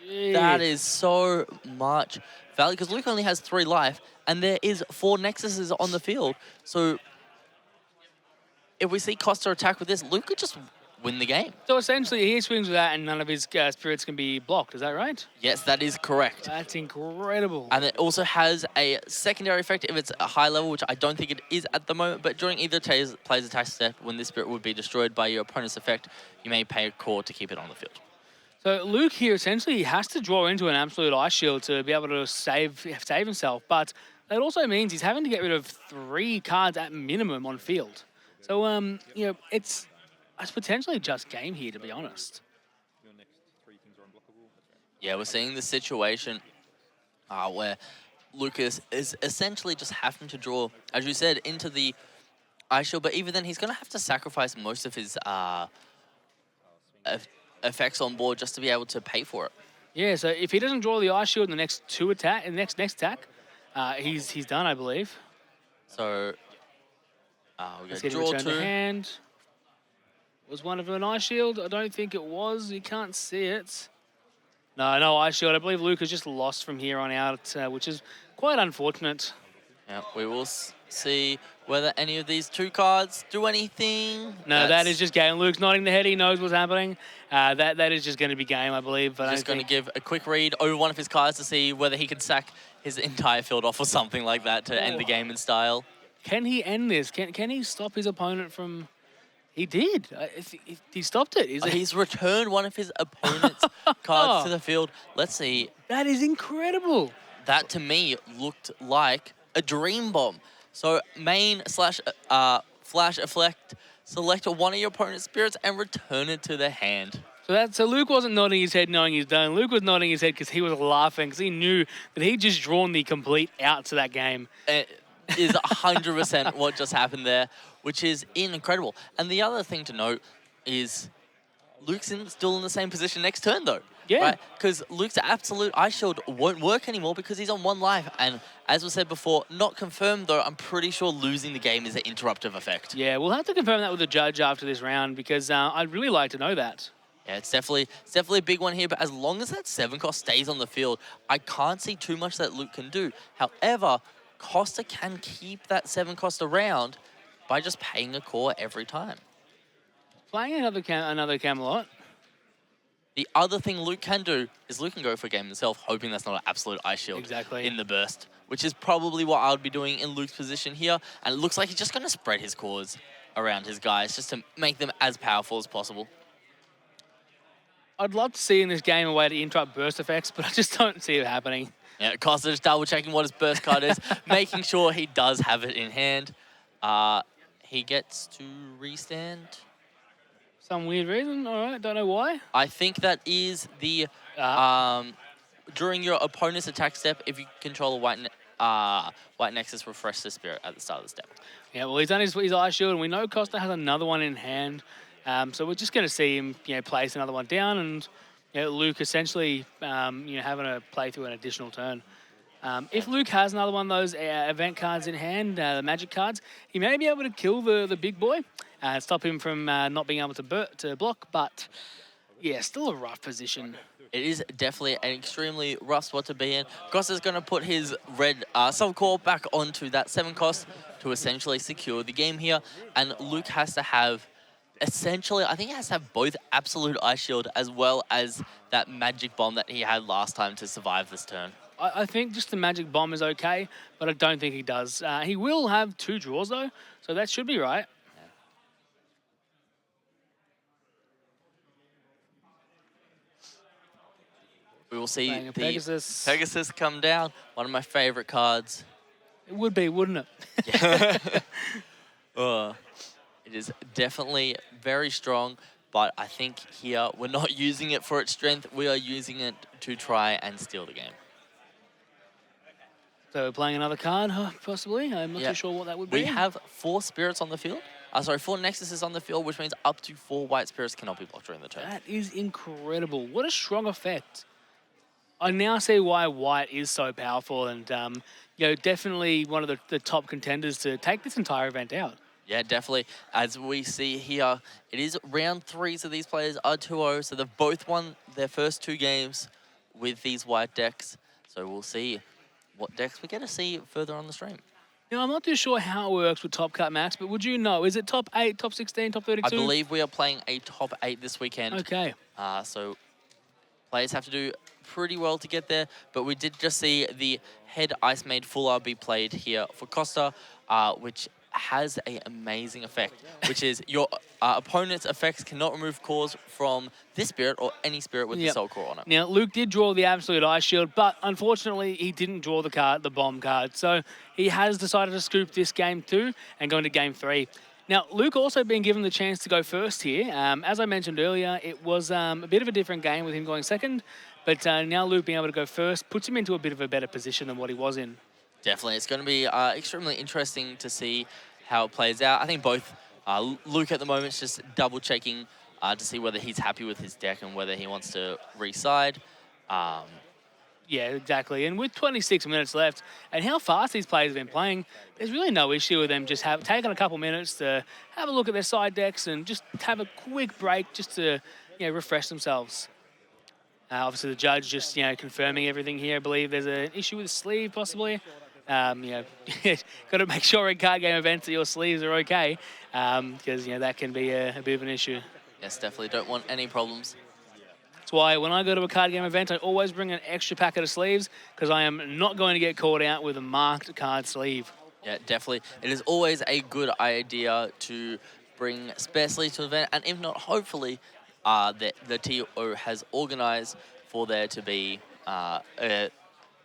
That Jeez. is so much value because Luke only has 3 life and there is 4 nexuses on the field. So if we see Costa attack with this, Luke could just win the game. So essentially, he swings with that, and none of his spirits can be blocked. Is that right? Yes, that is correct. That's incredible. And it also has a secondary effect if it's a high level, which I don't think it is at the moment, but during either player's attack step, when this spirit would be destroyed by your opponent's effect, you may pay a core to keep it on the field. So Luke here essentially has to draw into an absolute ice shield to be able to save himself, but that also means he's having to get rid of 3 cards at minimum on field. So you know, it's potentially just game here, to be honest. Yeah, we're seeing the situation where Lucas is essentially just having to draw, as you said, into the ice shield, but even then he's going to have to sacrifice most of his effects on board just to be able to pay for it. Yeah, so if he doesn't draw the ice shield in the next next attack, he's done, I believe. So we Let's go get him draw return to 2. hand. Was one of them an ice shield? I don't think it was. You can't see it. No ice shield. I believe Luke has just lost from here on out, which is quite unfortunate. Yeah, we will see whether any of these 2 cards do anything. No, that is just game. Luke's nodding the head. He knows what's happening. That is just going to be game, I believe. But Just going to give a quick read over one of his cards to see whether he can sack his entire field off or something like that to end the game in style. Can he end this? Can he stop his opponent from... He did. He stopped it. He's returned one of his opponent's cards to the field. Let's see. That is incredible. That, to me, looked like a dream bomb. So main / flash effect, select one of your opponent's spirits and return it to the hand. So Luke wasn't nodding his head knowing he's done. Luke was nodding his head because he was laughing because he knew that he'd just drawn the complete out to that game. It is 100% what just happened there, which is incredible. And the other thing to note is Luke's still in the same position next turn, though. Yeah. Right? Because Luke's absolute ice shield won't work anymore because he's on 1 life. And as was said before, not confirmed, though, I'm pretty sure losing the game is an interruptive effect. Yeah, we'll have to confirm that with the judge after this round because I'd really like to know that. Yeah, it's definitely a big one here, but as long as that 7 cost stays on the field, I can't see too much that Luke can do. However, Costa can keep that 7 cost around by just paying a core every time. Playing another Camelot. The other thing Luke can do is Luke can go for a game himself, hoping that's not an absolute ice shield in the burst, which is probably what I would be doing in Luke's position here. And it looks like he's just going to spread his cores around his guys just to make them as powerful as possible. I'd love to see in this game a way to interrupt burst effects, but I just don't see it happening. Yeah, Costa just double-checking what his burst card is, making sure he does have it in hand. He gets to restand. Some weird reason, all right, don't know why. I think that is the during your opponent's attack step, if you control a white nexus, refresh the spirit at the start of the step. Yeah, well, he's done his ice shield, and we know Costa has another one in hand. So we're just going to see him, place another one down, and Luke essentially, having to play through an additional turn. If Luke has another one of those event cards in hand, the magic cards, he may be able to kill the big boy and stop him from not being able to block. But yeah, still a rough position. It is definitely an extremely rough spot to be in. Costa's going to put his red sub-core back onto that 7 cost to essentially secure the game here. And Luke has to have, essentially, I think he has to have both Absolute Ice Shield as well as that Magic Bomb that he had last time to survive this turn. I think just the Magic Bomb is okay, but I don't think he does. He will have 2 draws, though, so that should be right. We will see the Pegasus come down. One of my favorite cards. It would be, wouldn't it? Yeah. It is definitely very strong, but I think here we're not using it for its strength. We are using it to try and steal the game. So we're playing another card, possibly. I'm not too sure what that would be. We have 4 spirits on the field. 4 nexuses on the field, which means up to 4 white spirits cannot be blocked during the turn. That is incredible. What a strong effect. I now see why White is so powerful and, definitely one of the top contenders to take this entire event out. Yeah, definitely. As we see here, it is round 3, so these players are 2-0, so they've both won their first 2 games with these white decks. So we'll see what decks we get to see further on the stream. Now, I'm not too sure how it works with Top Cut Max, but would you know? Is it top 8, top 16, top 32? I believe we are playing a top 8 this weekend. Okay. So players have to do pretty well to get there, but we did just see the head Ice Maid full R be played here for Costa, which has an amazing effect, which is your opponent's effects cannot remove cores from this spirit or any spirit with the soul core on it. Now, Luke did draw the Absolute Ice Shield, but unfortunately, he didn't draw the bomb card. So he has decided to scoop this game 2 and go into game 3. Now, Luke also been given the chance to go first here. As I mentioned earlier, it was a bit of a different game with him going second, but now Luke being able to go first puts him into a bit of a better position than what he was in. Definitely. It's going to be extremely interesting to see how it plays out. I think both Luke at the moment is just double-checking to see whether he's happy with his deck and whether he wants to reside. Yeah, exactly. And with 26 minutes left and how fast these players have been playing, there's really no issue with them just taking a couple minutes to have a look at their side decks and just have a quick break just to refresh themselves. Obviously, the judge just confirming everything here. I believe there's an issue with the sleeve possibly. Got to make sure in card game events that your sleeves are okay because that can be a bit of an issue. Yes, definitely. Don't want any problems. That's why when I go to a card game event, I always bring an extra packet of sleeves because I am not going to get caught out with a marked card sleeve. Yeah, definitely. It is always a good idea to bring spare sleeves to the event, and if not, hopefully the TO has organized for there to be a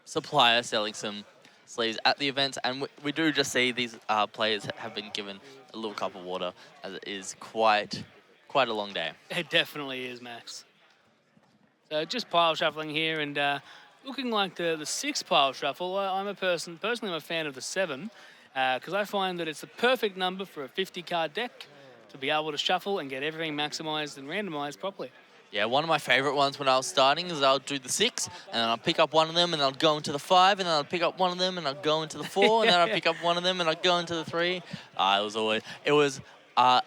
supplier selling some sleeves at the events, and we do just see these players have been given a little cup of water, as it is quite a long day. It definitely is, Max. So just pile shuffling here and looking like the 6 pile shuffle. Personally, I'm a fan of the 7 because I find that it's the perfect number for a 50-card deck to be able to shuffle and get everything maximized and randomized properly. Yeah, one of my favorite ones when I was starting is I'll do the 6, and then I'll pick up one of them, and I'll go into the 5, and then I'll pick up one of them, and I'll go into the 4, and then I'll pick up one of them, and I'll go into the 3. It was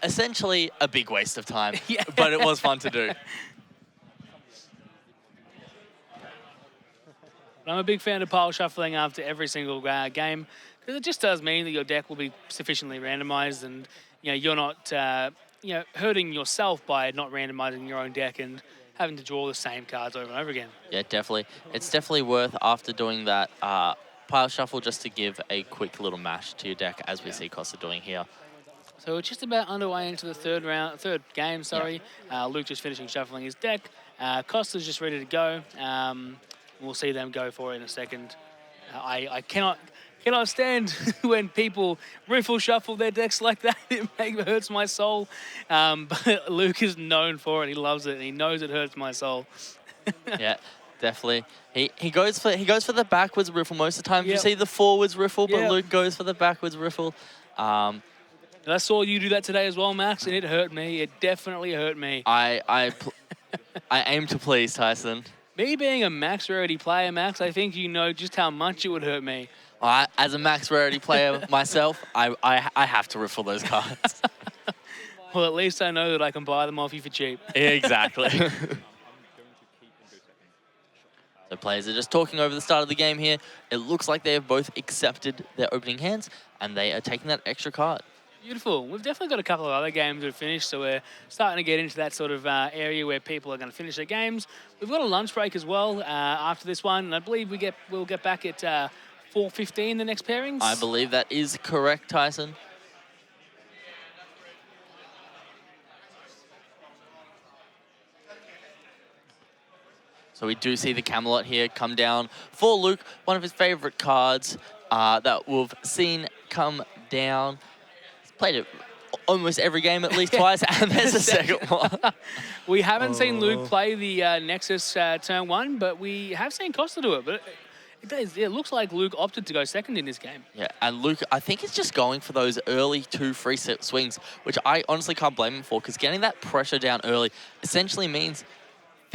essentially a big waste of time, but it was fun to do. I'm a big fan of pile shuffling after every single game because it just does mean that your deck will be sufficiently randomized and you're not hurting yourself by not randomizing your own deck and having to draw the same cards over and over again. Yeah, definitely. It's definitely worth after doing that pile shuffle just to give a quick little mash to your deck as we see Costa doing here. So it's just about underway into the third game. Luke just finishing shuffling his deck. Costa's just ready to go. We'll see them go for it in a second. I cannot stand when people riffle shuffle their decks like that. It hurts my soul. But Luke is known for it. He loves it, and he knows it hurts my soul. Yeah, definitely. He goes for the backwards riffle most of the time. You see the forwards riffle, but Luke goes for the backwards riffle. And I saw you do that today as well, Max, and it hurt me. It definitely hurt me. I aim to please, Tyson. Me being a max rarity player, Max, I think you know just how much it would hurt me. As a max rarity player myself, I have to riffle those cards. Well, at least I know that I can buy them off you for cheap. Exactly. So players are just talking over the start of the game here. It looks like they have both accepted their opening hands, and they are taking that extra card. Beautiful. We've definitely got a couple of other games that have finished, so we're starting to get into that sort of area where people are going to finish their games. We've got a lunch break as well after this one, and I believe we'll get back at 4:15 the next pairings. I believe that is correct, Tyson. So we do see the Camelot here come down for Luke, one of his favorite cards that we've seen come down. Played it almost every game at least twice, and there's a second one. We haven't seen Luke play the Nexus turn 1, but we have seen Costa do it. But it looks like Luke opted to go second in this game. Yeah, and Luke, I think he's just going for those early 2 free set swings, which I honestly can't blame him for, because getting that pressure down early essentially means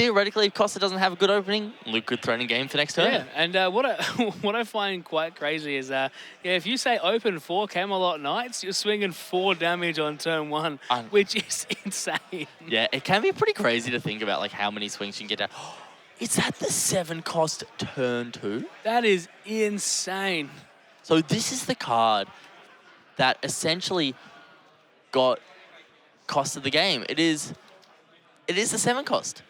theoretically, if Costa doesn't have a good opening, Luke could throw in a game for next turn. Yeah, and what I what I find quite crazy is if you say open 4 Camelot Knights, you're swinging 4 damage on turn 1, which is insane. Yeah, it can be pretty crazy to think about like how many swings you can get down. Is that the 7 cost turn 2? That is insane. So this is the card that essentially got costed the game. It is the 7 cost.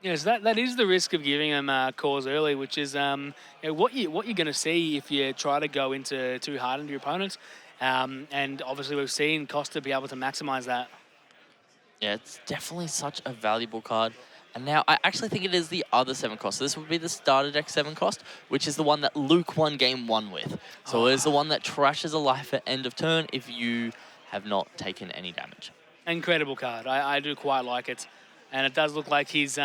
Yes, that is the risk of giving them cause early, which is what you're going to see if you try to go into too hard into your opponents. And obviously we've seen Costa be able to maximize that. Yeah, it's definitely such a valuable card. And now I actually think it is the other 7 cost. So this would be the starter deck 7 cost, which is the one that Luke won game 1 with. So it is the one that trashes a life at end of turn if you have not taken any damage. Incredible card. I do quite like it. And it does look like he's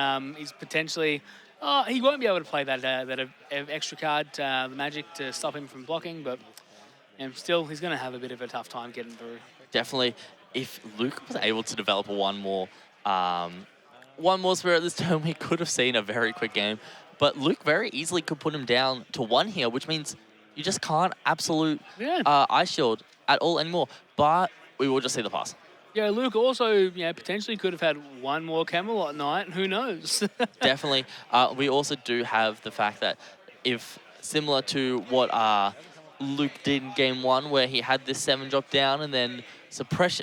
potentially... Oh, he won't be able to play that extra card, the Magic, to stop him from blocking, but still, he's going to have a bit of a tough time getting through. Definitely. If Luke was able to develop one more Spirit this turn, we could have seen a very quick game. But Luke very easily could put him down to 1 here, which means you just can't absolute Ice Shield at all anymore. But we will just see the pass. Yeah, Luke also potentially could have had 1 more Camelot Knight. Who knows? Definitely. We also do have the fact that if similar to what Luke did in game 1, where he had this 7 drop down and then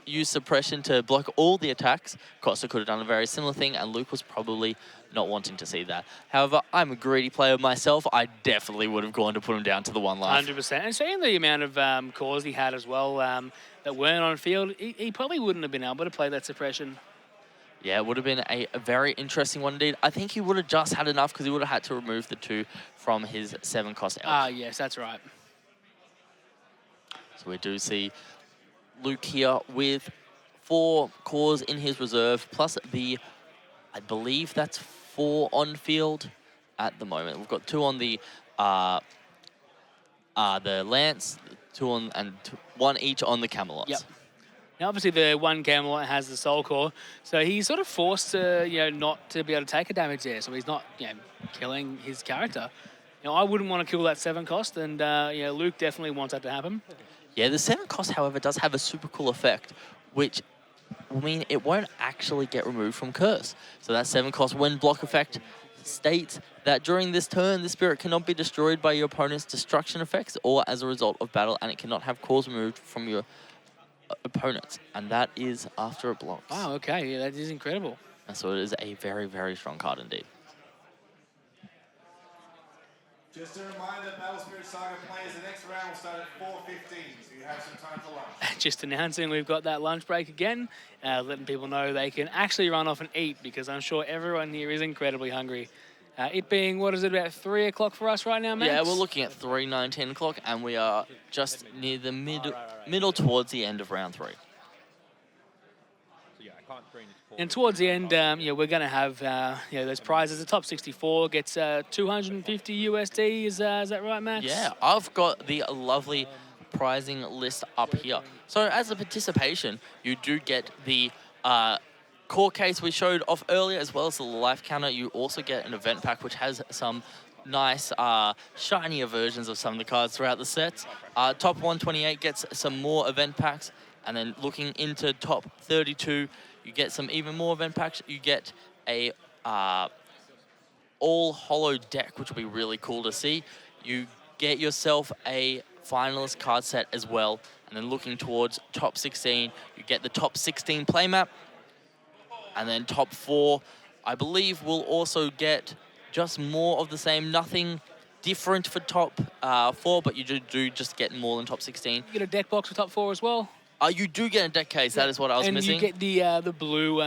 use suppression to block all the attacks, Costa could have done a very similar thing, and Luke was probably not wanting to see that. However, I'm a greedy player myself. I definitely would have gone to put him down to the 1 life. 100%. And seeing the amount of cores he had as well that weren't on field, he probably wouldn't have been able to play that suppression. Yeah, it would have been a very interesting one indeed. I think he would have just had enough because he would have had to remove the 2 from his 7 cost elk. Yes, that's right. So we do see Luke here with 4 cores in his reserve, plus I believe that's 4 on field at the moment. We've got 2 on the Lance, 2 on and 1 each on the Camelots. Yep. Now, obviously, the 1 Camelot has the Soul Core, so he's sort of forced to, not to be able to take a damage there. So he's not, killing his character. I wouldn't want to kill that 7 cost, and Luke definitely wants that to happen. Yeah, the 7 cost, however, does have a super cool effect, which will mean it won't actually get removed from Curse. So that 7 cost when block effect states that during this turn, the spirit cannot be destroyed by your opponent's destruction effects or as a result of battle, and it cannot have cores removed from your opponents. And that is after it blocks. Wow, okay, yeah, that is incredible. And so it is a very, very strong card indeed. Just a reminder, Battle Spirit Saga players, the next round will start at 4:15, so you have some time for lunch. Just announcing we've got that lunch break again, letting people know they can actually run off and eat, because I'm sure everyone here is incredibly hungry. It being, what is it, about 3 o'clock for us right now, Max? Yeah, we're looking at 3, 9, 10 o'clock, and we are just near the middle towards the end of round 3. And towards the end, we're going to have those prizes. The top 64 gets 250 USD. Is that right, Max? Yeah, I've got the lovely prizing list up here. So as a participation, you do get the core case we showed off earlier, as well as the life counter. You also get an event pack, which has some nice shinier versions of some of the cards throughout the sets. Top 128 gets some more event packs. And then looking into top 32, you get some even more event packs. You get a all hollow deck, which will be really cool to see. You get yourself a finalist card set as well. And then looking towards top 16, you get the top 16 playmat. And then top 4, I believe, will also get just more of the same. Nothing different for top 4, but you do just get more than top 16. You get a deck box for top 4 as well. You do get a deck case. That is what I was missing. And you get the blue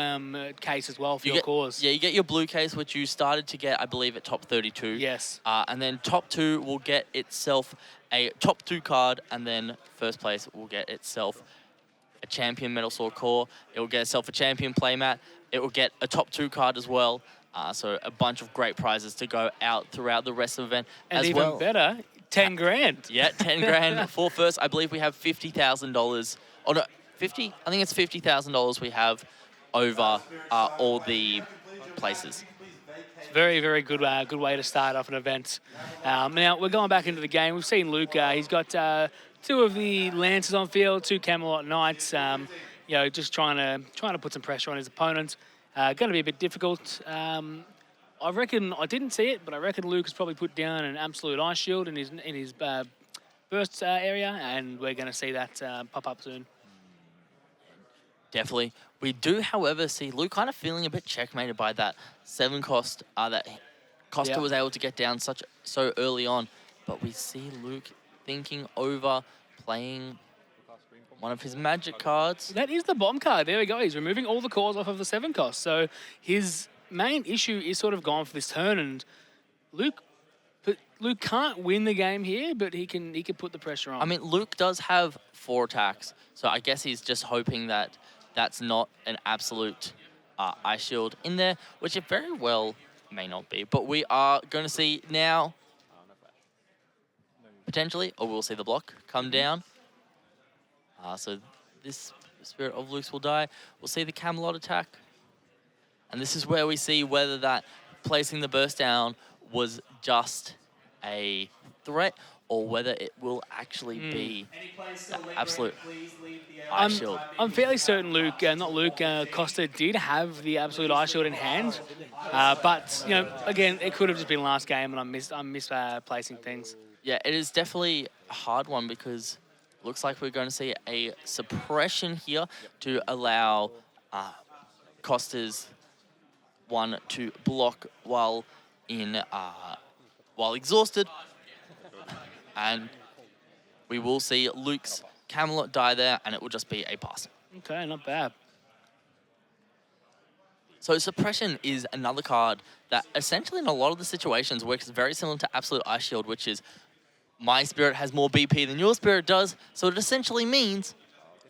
case as well for your cores. Yeah, you get your blue case, which you started to get, I believe, at top 32. Yes. And then top 2 will get itself a top 2 card, and then first place will get itself a champion Metal Sword core. It will get itself a champion playmat. It will get a top 2 card as well. So a bunch of great prizes to go out throughout the rest of the event. And as even well. better, 10 grand. Yeah, 10 grand for first. I believe we have $50,000. Oh no, 50. I think it's $50,000 we have over all the places. Very, very good good way to start off an event. Now, we're going back into the game. We've seen Luke. He's got 2 of the Lancers on field, 2 Camelot Knights. Just trying to put some pressure on his opponent. Going to be a bit difficult. I reckon, I didn't see it, but I reckon Luke has probably put down an absolute ice shield in his burst area, and we're going to see that pop up soon. Definitely. We do, however, see Luke kind of feeling a bit checkmated by that 7 cost that Costa was able to get down so early on. But we see Luke thinking over playing one of his magic cards. That is the bomb card. There we go. He's removing all the cores off of the 7 cost. So his main issue is sort of gone for this turn, and Luke can't win the game here, but he can put the pressure on. I mean, Luke does have 4 attacks, so I guess he's just hoping that that's not an absolute ice shield in there, which it very well may not be. But we are going to see now, potentially, or we'll see the block come down. So this Spirit of Luke's will die. We'll see the Camelot attack. And this is where we see whether that placing the burst down was just a threat or whether it will actually be the absolute ice shield. I'm fairly certain Costa did have the absolute ice shield in hand. But, again, it could have just been last game, and I'm misplacing things. Yeah, it is definitely a hard one because it looks like we're going to see a suppression here to allow Costa's one to block while exhausted. And we will see Luke's Camelot die there, and it will just be a pass. Okay, not bad. So Suppression is another card that essentially in a lot of the situations works very similar to Absolute Ice Shield, which is my Spirit has more BP than your Spirit does, so it essentially means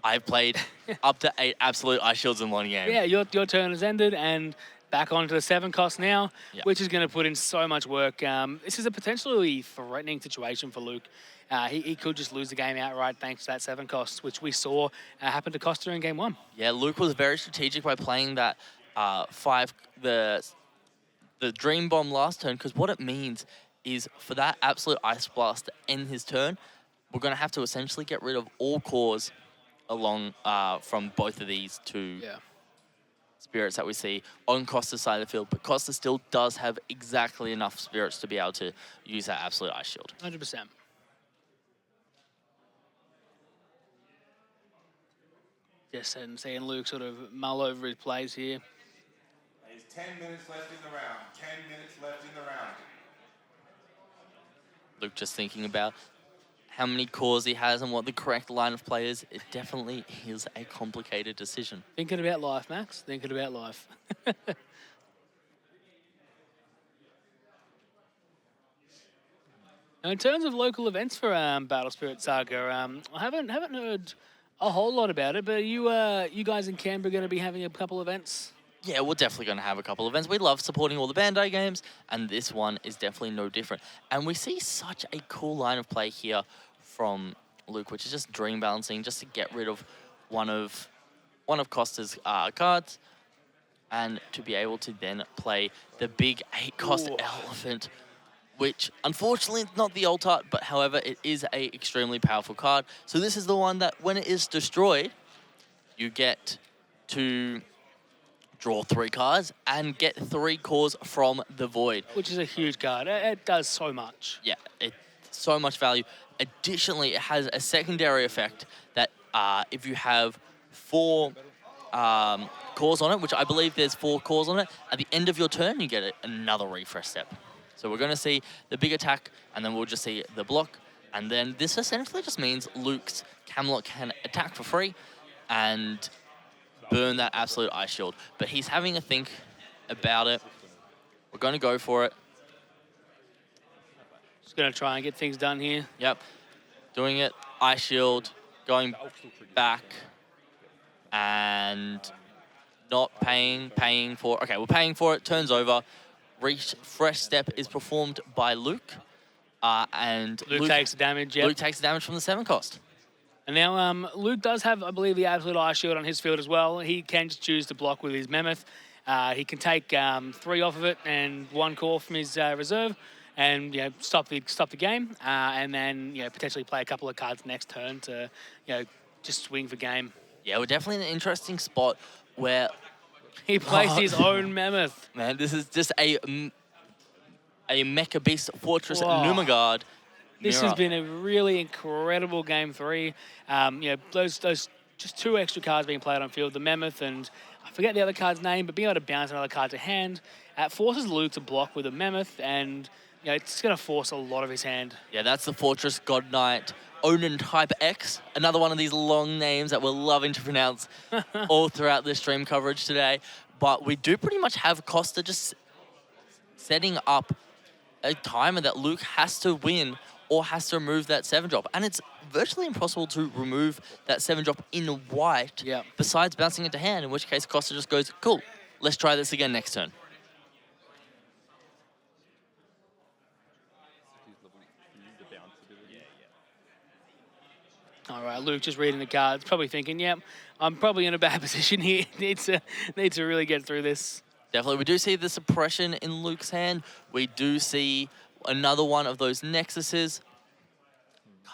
I've played up to 8 Absolute Ice Shields in one game. Yeah, your turn has ended, and back onto the 7 cost now, which is going to put in so much work. This is a potentially threatening situation for Luke. He could just lose the game outright thanks to that 7 cost, which we saw happen to Costa in game 1. Yeah, Luke was very strategic by playing that the Dream Bomb last turn, because what it means is for that Absolute Ice Blast to end his turn, we're going to have to essentially get rid of all cores along from both of these 2 spirits that we see on Costa's side of the field. But Costa still does have exactly enough spirits to be able to use that Absolute Ice Shield. 100%. Just seeing Luke sort of mull over his plays here. There's 10 minutes left in the round. 10 minutes left in the round. Luke just thinking about how many cores he has and what the correct line of play is. It definitely is a complicated decision. Thinking about life, Max. Thinking about life. Now, in terms of local events for Battle Spirit Saga, I haven't heard a whole lot about it, but are you guys in Canberra going to be having a couple events? Yeah, we're definitely going to have a couple of events. We love supporting all the Bandai games, and this one is definitely no different. And we see such a cool line of play here from Luke, which is just dream balancing, just to get rid of one of Costa's cards, and to be able to then play the big 8-cost elephant, which unfortunately is not the ult art, but however, it is a extremely powerful card. So this is the one that when it is destroyed, you get to draw 3 cards and get 3 cores from the void. Which is a huge card. It does so much. Yeah, it's so much value. Additionally, it has a secondary effect that if you have 4 cores on it, which I believe there's 4 cores on it, at the end of your turn, you get another refresh step. So we're going to see the big attack, and then we'll just see the block. And then this essentially just means Luke's Camelot can attack for free and burn that Absolute Ice Shield. But he's having a think about it. We're going to go for it. Just going to try and get things done here. Yep. Doing it. Ice Shield. Going back. And not paying for... Okay, we're paying for it. Turns over. Refresh step is performed by Luke. And Luke takes the damage, yep. Luke takes the damage from the 7 cost. And now Luke does have, I believe, the absolute ice shield on his field as well. He can just choose to block with his Mammoth. He can take 3 off of it and 1 core from his reserve, and stop the game, and then potentially play a couple of cards next turn to just swing for game. Yeah, we're definitely in an interesting spot where He plays his own Mammoth. man, this is just a Mecha Beast Fortress Whoa. Numagard. This has been a really incredible game 3. Those just 2 extra cards being played on field. The Mammoth and I forget the other card's name, but being able to bounce another card to hand forces Luke to block with a Mammoth, and it's going to force a lot of his hand. Yeah, that's the Fortress God Knight Onan Type X. Another one of these long names that we're loving to pronounce all throughout this stream coverage today. But we do pretty much have Costa just setting up a timer that Luke has to win or has to remove that 7-drop. And it's virtually impossible to remove that 7-drop in white besides bouncing it to hand, in which case Costa just goes, cool, let's try this again next turn. All right, Luke just reading the cards, probably thinking, yep, I'm probably in a bad position here. need to really get through this. Definitely. We do see the suppression in Luke's hand. We do see another one of those Nexuses.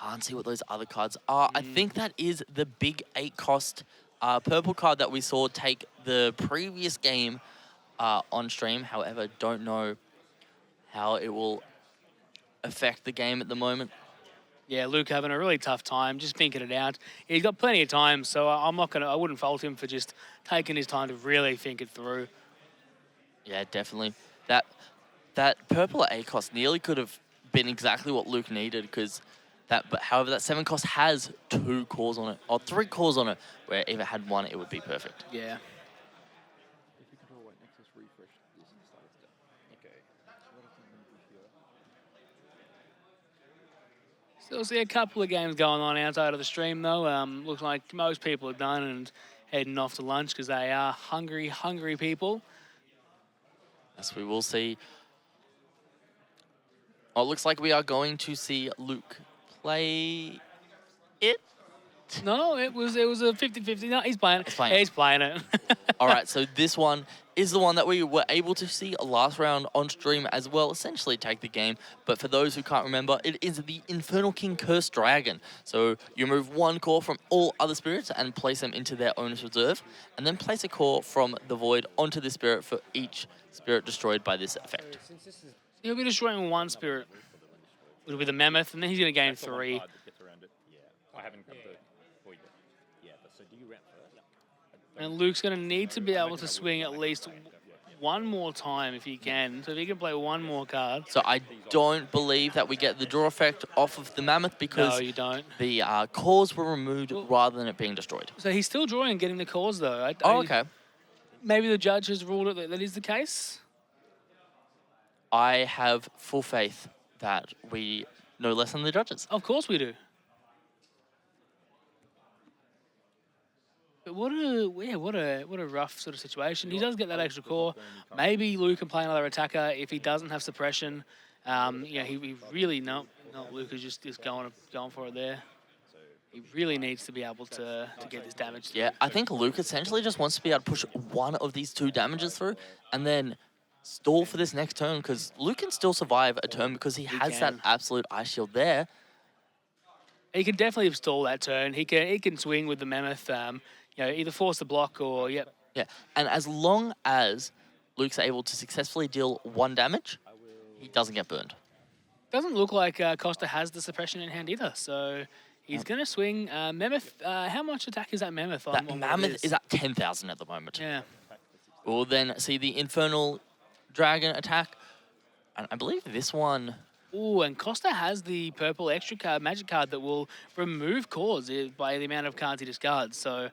Can't see what those other cards are. I think that is the big 8-cost purple card that we saw take the previous game on stream. However, don't know how it will affect the game at the moment. Yeah, Luke having a really tough time, just thinking it out. He's got plenty of time, so I wouldn't fault him for just taking his time to really think it through. Yeah, definitely. That purple at 8-cost nearly could have been exactly what Luke needed, however, that 7-cost has 2 cores on it, or 3 cores on it, where if it had 1, it would be perfect. Yeah. Still see a couple of games going on outside of the stream, though. Looks like most people are done and heading off to lunch because they are hungry, hungry people. Yes, we will see. Oh, it looks like we are going to see Luke play it. No, it was a 50-50. No, he's playing it. He's playing it. All right, so this one is the one that we were able to see last round on stream as well, essentially take the game. But for those who can't remember, it is the Infernal King Cursed Dragon. So you remove 1 core from all other spirits and place them into their owner's reserve, and then place a core from the void onto the spirit for each spirit destroyed by this effect. He'll be destroying 1 spirit. It'll be the Mammoth, and then he's going to gain 3. I haven't got the void yet. Yeah, so do you ramp first? And Luke's going to need to be able to swing at least 1 more time if he can. So if he can play 1 more card. So I don't believe that we get the draw effect off of the Mammoth because no, you don't. The cores were removed rather than it being destroyed. So he's still drawing and getting the cores, though. Okay. Maybe the judge has ruled it that is the case? I have full faith that we know less than the judges. Of course we do. But what a rough sort of situation. He does get that extra core. Maybe Luke can play another attacker if he doesn't have suppression. He really Luke is just going for it there. He really needs to be able to get this damage through. Yeah, I think Luke essentially just wants to be able to push 1 of these 2 damages through and then stall for this next turn, because Luke can still survive a turn because he has that absolute ice shield there. He can definitely stall that turn. He can swing with the Mammoth, either force the block or, Yeah, and as long as Luke's able to successfully deal 1 damage, he doesn't get burned. Doesn't look like Costa has the suppression in hand either, so he's going to swing. Mammoth, how much attack is that Mammoth? That Mammoth is at 10,000 at the moment. Yeah. We'll then see the Infernal Dragon attack, and I believe this one... Ooh, and Costa has the purple extra card, magic card that will remove cores by the amount of cards he discards, so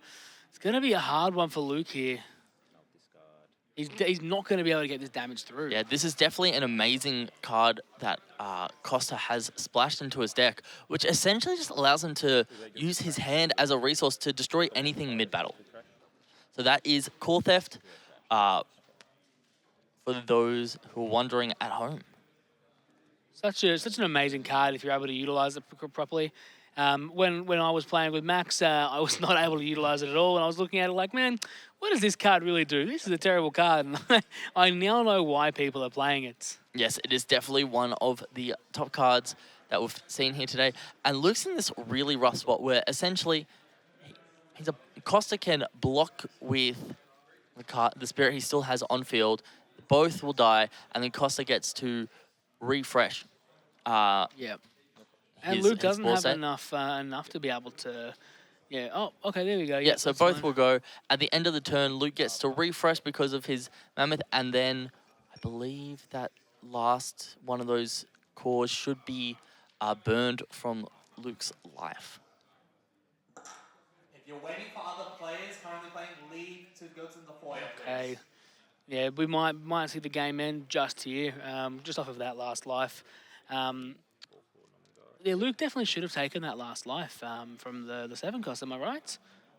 it's going to be a hard one for Luke here. He's not going to be able to get this damage through. Yeah, this is definitely an amazing card that Costa has splashed into his deck, which essentially just allows him to use his hand as a resource to destroy anything mid-battle. So that is Core Theft for those who are wondering at home. Such an amazing card if you're able to utilize it properly. When I was playing with Max, I was not able to utilize it at all, and I was looking at it like, man, what does this card really do? This is a terrible card, and I now know why people are playing it. Yes, it is definitely one of the top cards that we've seen here today. And Luke's in this really rough spot where essentially Costa can block with the spirit he still has on field. Both will die, and then Costa gets to refresh. Yeah. And his- Luke his doesn't ball have set. enough to be able to. Yeah. Oh, okay. There we go. Yeah, so that's both fine. will go. At the end of the turn, Luke gets to refresh because of his mammoth, and then I believe that last one of those cores should be burned from Luke's life. If you're waiting for other players currently playing, leave to go to the foyer, please. Okay. Yeah, we might see the game end just here, just off of that last life. Yeah, Luke definitely should have taken that last life from the 7 cost. Am I right?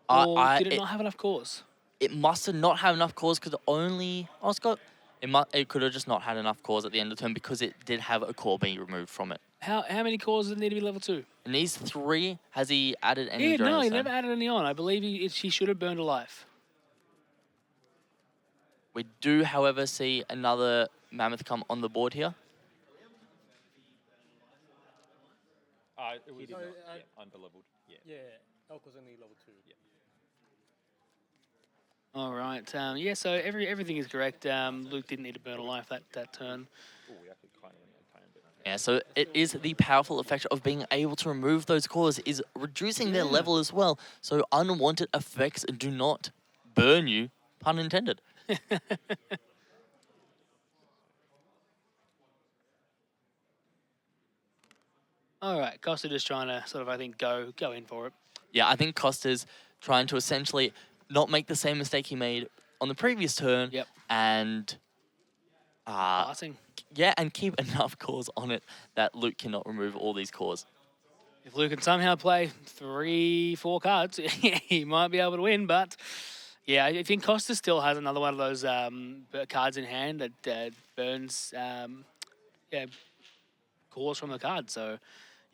Or did it not have enough cores? It must have not had enough cores because it could have just not had enough cores at the end of the turn because it did have a core being removed from it. How many cores did it need to be level 2? It needs 3. Has he added any? Yeah, during no, his he turn? never added any on. I believe he should have burned a life. We do, however, see another mammoth come on the board here. It was No, underleveled. Yeah. Yeah, Elk was only level 2. Yeah. All right. Yeah, so everything is correct. Luke didn't need to burn a life that turn. Oh, we actually kind of timed it. Yeah, so it is the powerful effect of being able to remove those cores is reducing their level as well. So unwanted effects do not burn you, pun intended. All right, Costa just trying to sort of, I think, go in for it. Yeah, I think Costa's trying to essentially not make the same mistake he made on the previous turn. Yep. And Passing. yeah, and keep enough cores on it that Luke cannot remove all these cores. If Luke can somehow play 3-4 cards, he might be able to win. But yeah, I think Costa still has another one of those cards in hand that burns cores from the card. So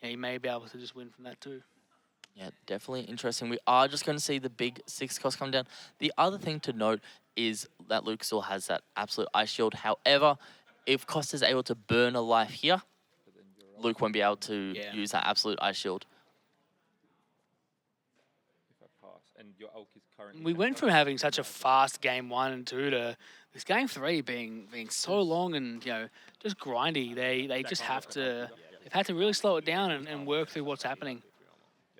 yeah, he may be able to just win from that too. Yeah, definitely interesting. We are just going to see the big 6 cost come down. The other thing to note is that Luke still has that absolute ice shield. However, if Costa's able to burn a life here, Luke won't be able to use that absolute ice shield. If I pass, and your Elk is currently. We went from having such a fast game 1 and 2 to this game 3 being so long and just grindy. They just have to. They've had to really slow it down and work through what's happening.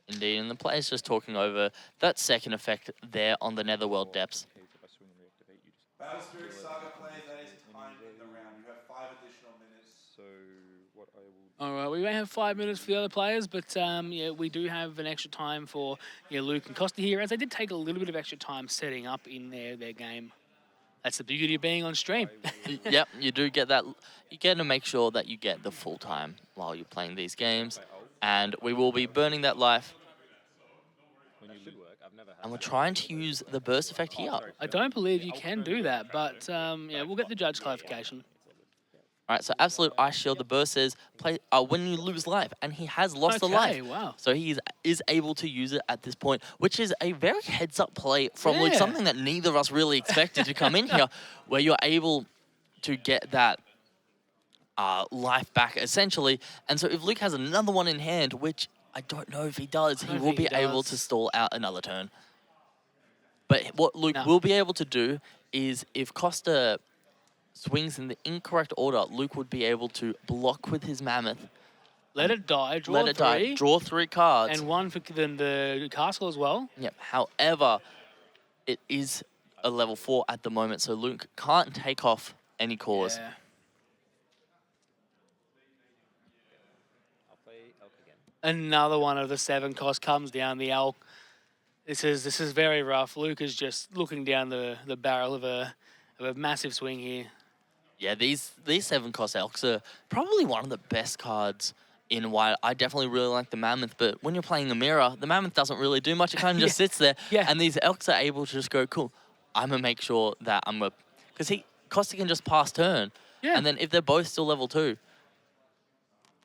Indeed, and the player's just talking over that second effect there on the Netherworld depths. If I swing and reactivate, you just. Battle Spirit Saga players, that is time in the round. You have 5 additional minutes. So what I will. All right, we may have 5 minutes for the other players, but yeah, we do have an extra time for Luke and Costa here, as they did take a little bit of extra time setting up in their game. That's the beauty of being on stream. Yep, you do get that. You get to make sure that you get the full time while you're playing these games. And we will be burning that life. Should work. I've never had. And we're trying to use the burst effect here. All I don't believe you can do that, but yeah, we'll get the judge clarification. right, so absolute ice shield. The burst says play when you lose life, and he has lost a Okay, life. wow. So he is able to use it at this point, which is a very heads up play from Luke. Yeah. Something that neither of us really expected to come in here, where you're able to get that life back essentially. And so if Luke has another one in hand, which I don't know if he does, he don't will think be he able does. to stall out another turn. But what Luke No. will be able to do is if Costa swings in the incorrect order, Luke would be able to block with his mammoth, Let it die, draw let it 3, die, draw 3 cards. and 1 for the castle as well. Yep. However, it is a level 4 at the moment, so Luke can't take off any cores. Yeah. I'll play Elk again. Another one of the 7 cost comes down the Elk. This is very rough. Luke is just looking down the barrel of a massive swing here. Yeah, these 7 cost elks are probably one of the best cards in Wild. I definitely really like the mammoth, but when you're playing a mirror, the mammoth doesn't really do much. It kind of just sits there. Yeah. And these elks are able to just go, cool, I'm going to make sure that because Costa can just pass turn. Yeah. And then if they're both still level 2,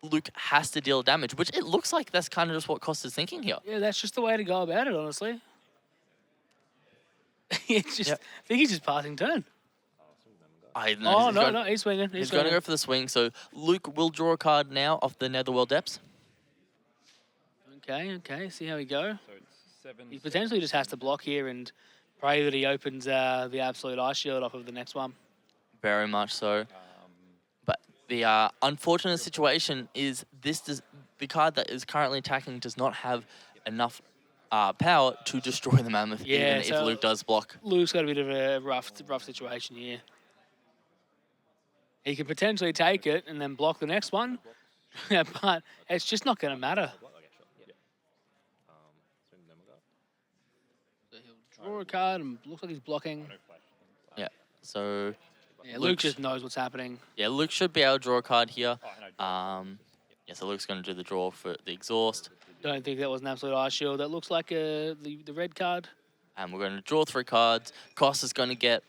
Luke has to deal damage, which it looks like that's kind of just what Costa's thinking here. Yeah, that's just the way to go about it, honestly. It's just, Yep. I think he's just passing turn. I know. Oh, he's no, going, no, he's swinging. He's going to go for the swing, so Luke will draw a card now off the Netherworld Depths. Okay, see how we go. So it's 7. He potentially just has to block here and pray that he opens the absolute ice shield off of the next one. Very much so. But the unfortunate situation is the card that is currently attacking does not have enough power to destroy the Mammoth, Yeah, even so if Luke does block. Luke's got a bit of a rough situation here. He could potentially take it and then block the next one, but it's just not going to matter. So he'll draw a card and looks like he's blocking. Yeah, so Yeah, Luke Luke's- just knows what's happening. yeah, Luke should be able to draw a card here. Yeah, so Luke's going to do the draw for the exhaust. Don't think that was an absolute ice shield. That looks like the red card. And we're going to draw 3 cards. Costa's going to get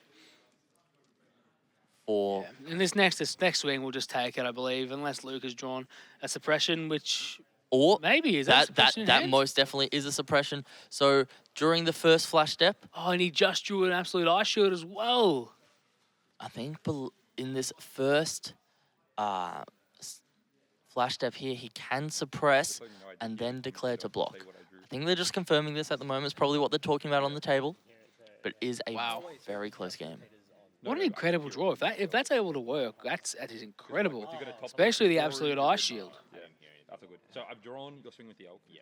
4. And this next swing will just take it, I believe, unless Luke has drawn a suppression, which Or maybe is that a that suppression in that hand? most definitely is a suppression. So during the first flash step, Oh, and he just drew an absolute ice shield as well. I think in this first flash step here, he can suppress and then declare to block. I think they're just confirming this at the moment. It's probably what they're talking about on the table, but it is a very close game. What an incredible draw! If that's able to work, that is incredible. Especially the absolute ice shield. Yeah, that's a good. So I've drawn your swing with the elk. Yeah.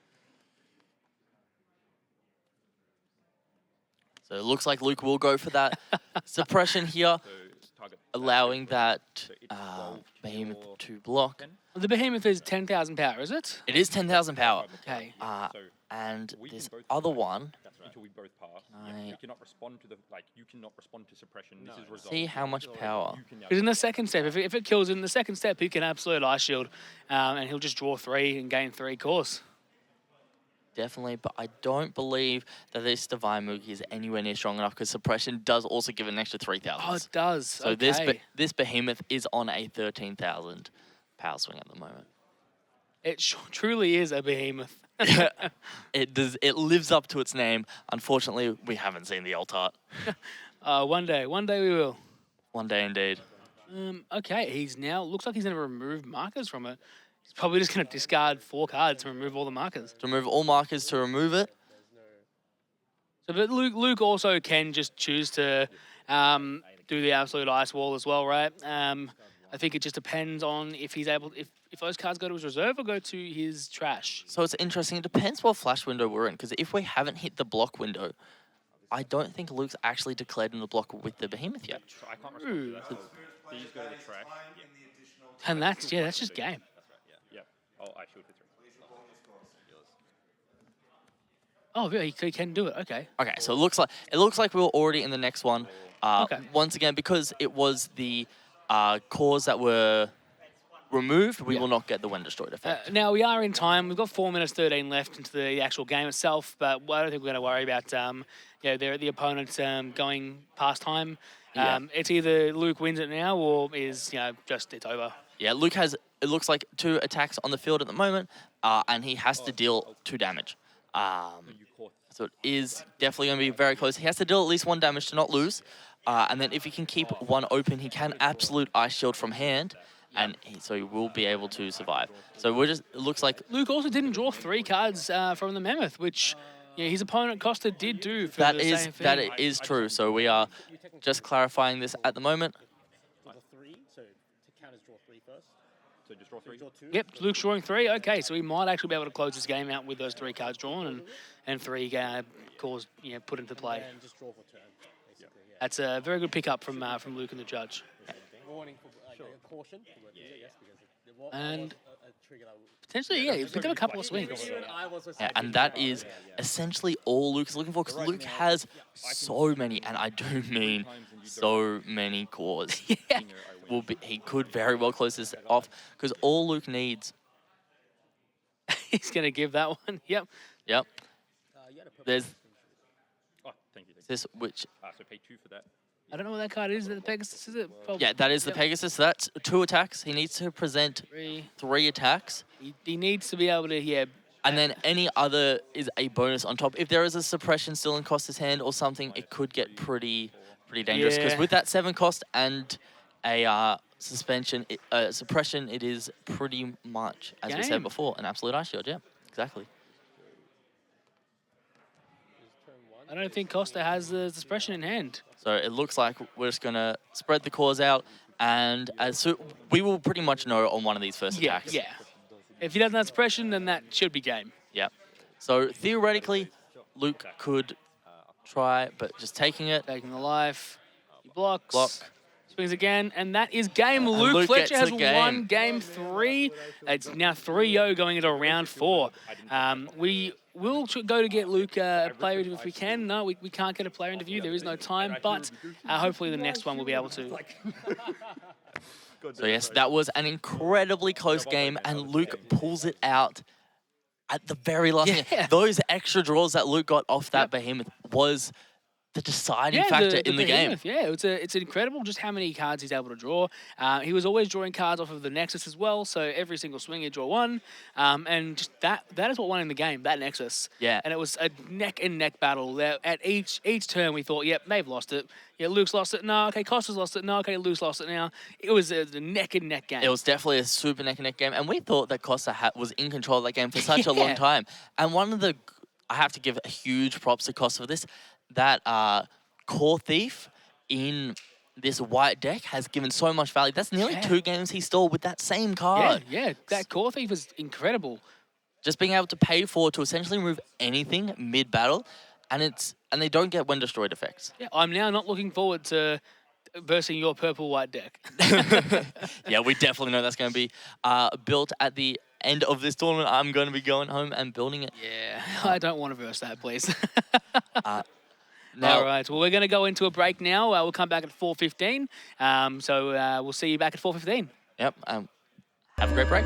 So it looks like Luke will go for that suppression here, So target. allowing that it's 12 behemoth or to block. 10. The behemoth is 10,000 power, is it? It is 10,000 power. Okay. So And we can this both other pass one, until we both pass. I- We cannot respond to the you cannot respond to suppression. This is resolved. see how much power. You can now Because in the second step, if it kills in the second step, he can absolute ice shield, and he'll just draw 3 and gain 3 cores. Definitely, but I don't believe that this Divine Mookie is anywhere near strong enough because suppression does also give an extra 3,000. Oh, it does. So okay. this behemoth is on a 13,000 power swing at the moment. It truly is a behemoth. It lives up to its name. Unfortunately, we haven't seen the alt art. One day we will. One day indeed. Okay, looks like he's going to remove markers from it. He's probably just going to discard 4 cards to remove all the markers. To remove all markers to remove it. So, but Luke also can just choose to do the absolute ice wall as well, right? I think it just depends on if he's able, if those cards go to his reserve or go to his trash. So it's interesting. It depends what flash window we're in because if we haven't hit the block window, I don't think Luke's actually declared in the block with the behemoth yet. I can't respond to that. So these go to the trash. And that's just game. Yeah. Oh, I shoot for 3. Oh, yeah, he can do it. Okay. Okay, so it looks like we're already in the next one. Okay. Once again, because it was the cores that were removed, we will not get the when destroyed effect. Now we are in time. We've got 4 minutes 13 left into the actual game itself, but I don't think we're going to worry about the opponents going past time. It's either Luke wins it now or is just it's over. Yeah, Luke has, it looks like 2 attacks on the field at the moment, and he has to deal 2 damage. So it is definitely going to be very close. He has to deal at least 1 damage to not lose, and then if he can keep 1 open, he can absolute ice shield from hand, and so he will be able to survive. So it looks like Luke also didn't draw 3 cards from the Mammoth, which his opponent Costa did do for the same thing. that is true. So we are just clarifying this at the moment. Draw 3, so to count as draw 3 first. So just draw 3. Draw 2. Yep, Luke's drawing 3. Okay, so we might actually be able to close this game out with those 3 cards drawn and 3 cores put into play. And just draw for turn, basically. Yeah. That's a very good pickup from Luke and the judge. Warning for a caution. Yes, because there was And a trigger that would... potentially, he's picked up a couple of swings. Yeah, and that is essentially all Luke's looking for because Luke has so many, and I do mean so many cores. Yeah. He could very well close this off because all Luke needs. He's going to give that one. Yep. Yep. You had a purple There's Oh, thank you. this which So pay 2 for that. I don't know what that card is. Is it the Pegasus? Is it? Yeah, that is the Pegasus. So that's 2 attacks. He needs to present 3 attacks. He needs to be able to, yeah. And then any other is a bonus on top. If there is a suppression still in Costa's hand or something, it could get pretty dangerous. Because Yeah. with that 7 cost and a suppression, it is pretty much, as we Game. said before, an absolute ice shield. Yeah, exactly. I don't think Costa has the suppression in hand. So it looks like we're just gonna spread the cores out, and we will pretty much know on one of these first attacks. Yeah. If he doesn't have suppression, then that should be game. Yeah. So theoretically, Luke could try, but just taking it. Taking the life. He blocks. Block. Swings again, and that is game. Luke Luke Fletcher gets has the game. won game 3. It's now 3-0 going into round 4. We will go to get Luke a player interview if we can. No, we can't get a player interview. There is no time, but hopefully the next one we'll be able to. So yes, that was an incredibly close game, and Luke pulls it out at the very last minute. Those extra draws that Luke got off that behemoth was the deciding factor in the game. behemoth, yeah, it's incredible just how many cards he's able to draw. He was always drawing cards off of the Nexus as well, so every single swing he'd draw one. And just that is what won in the game, that Nexus. Yeah. And it was a neck-and-neck battle. At each turn we thought, yep, they've lost it. Yeah, Luke's lost it. No, okay, Costa's lost it. No, okay, Luke's lost it now. It was a neck-and-neck game. It was definitely a super neck-and-neck game, and we thought that Costa was in control of that game for such a long time. And one of the, I have to give a huge props to Costa for this, that Core Thief in this white deck has given so much value. That's nearly 2 games he stole with that same card. Yeah, that Core Thief is incredible. Just being able to pay for to essentially remove anything mid-battle, and they don't get when destroyed effects. Yeah, I'm now not looking forward to versing your purple-white deck. Yeah, we definitely know that's going to be built at the end of this tournament. I'm going to be going home and building it. Yeah, I don't want to verse that, please. Now, all right, well, we're going to go into a break now. We'll come back at 4:15. So we'll see you back at 4:15. Yep. Have a great break.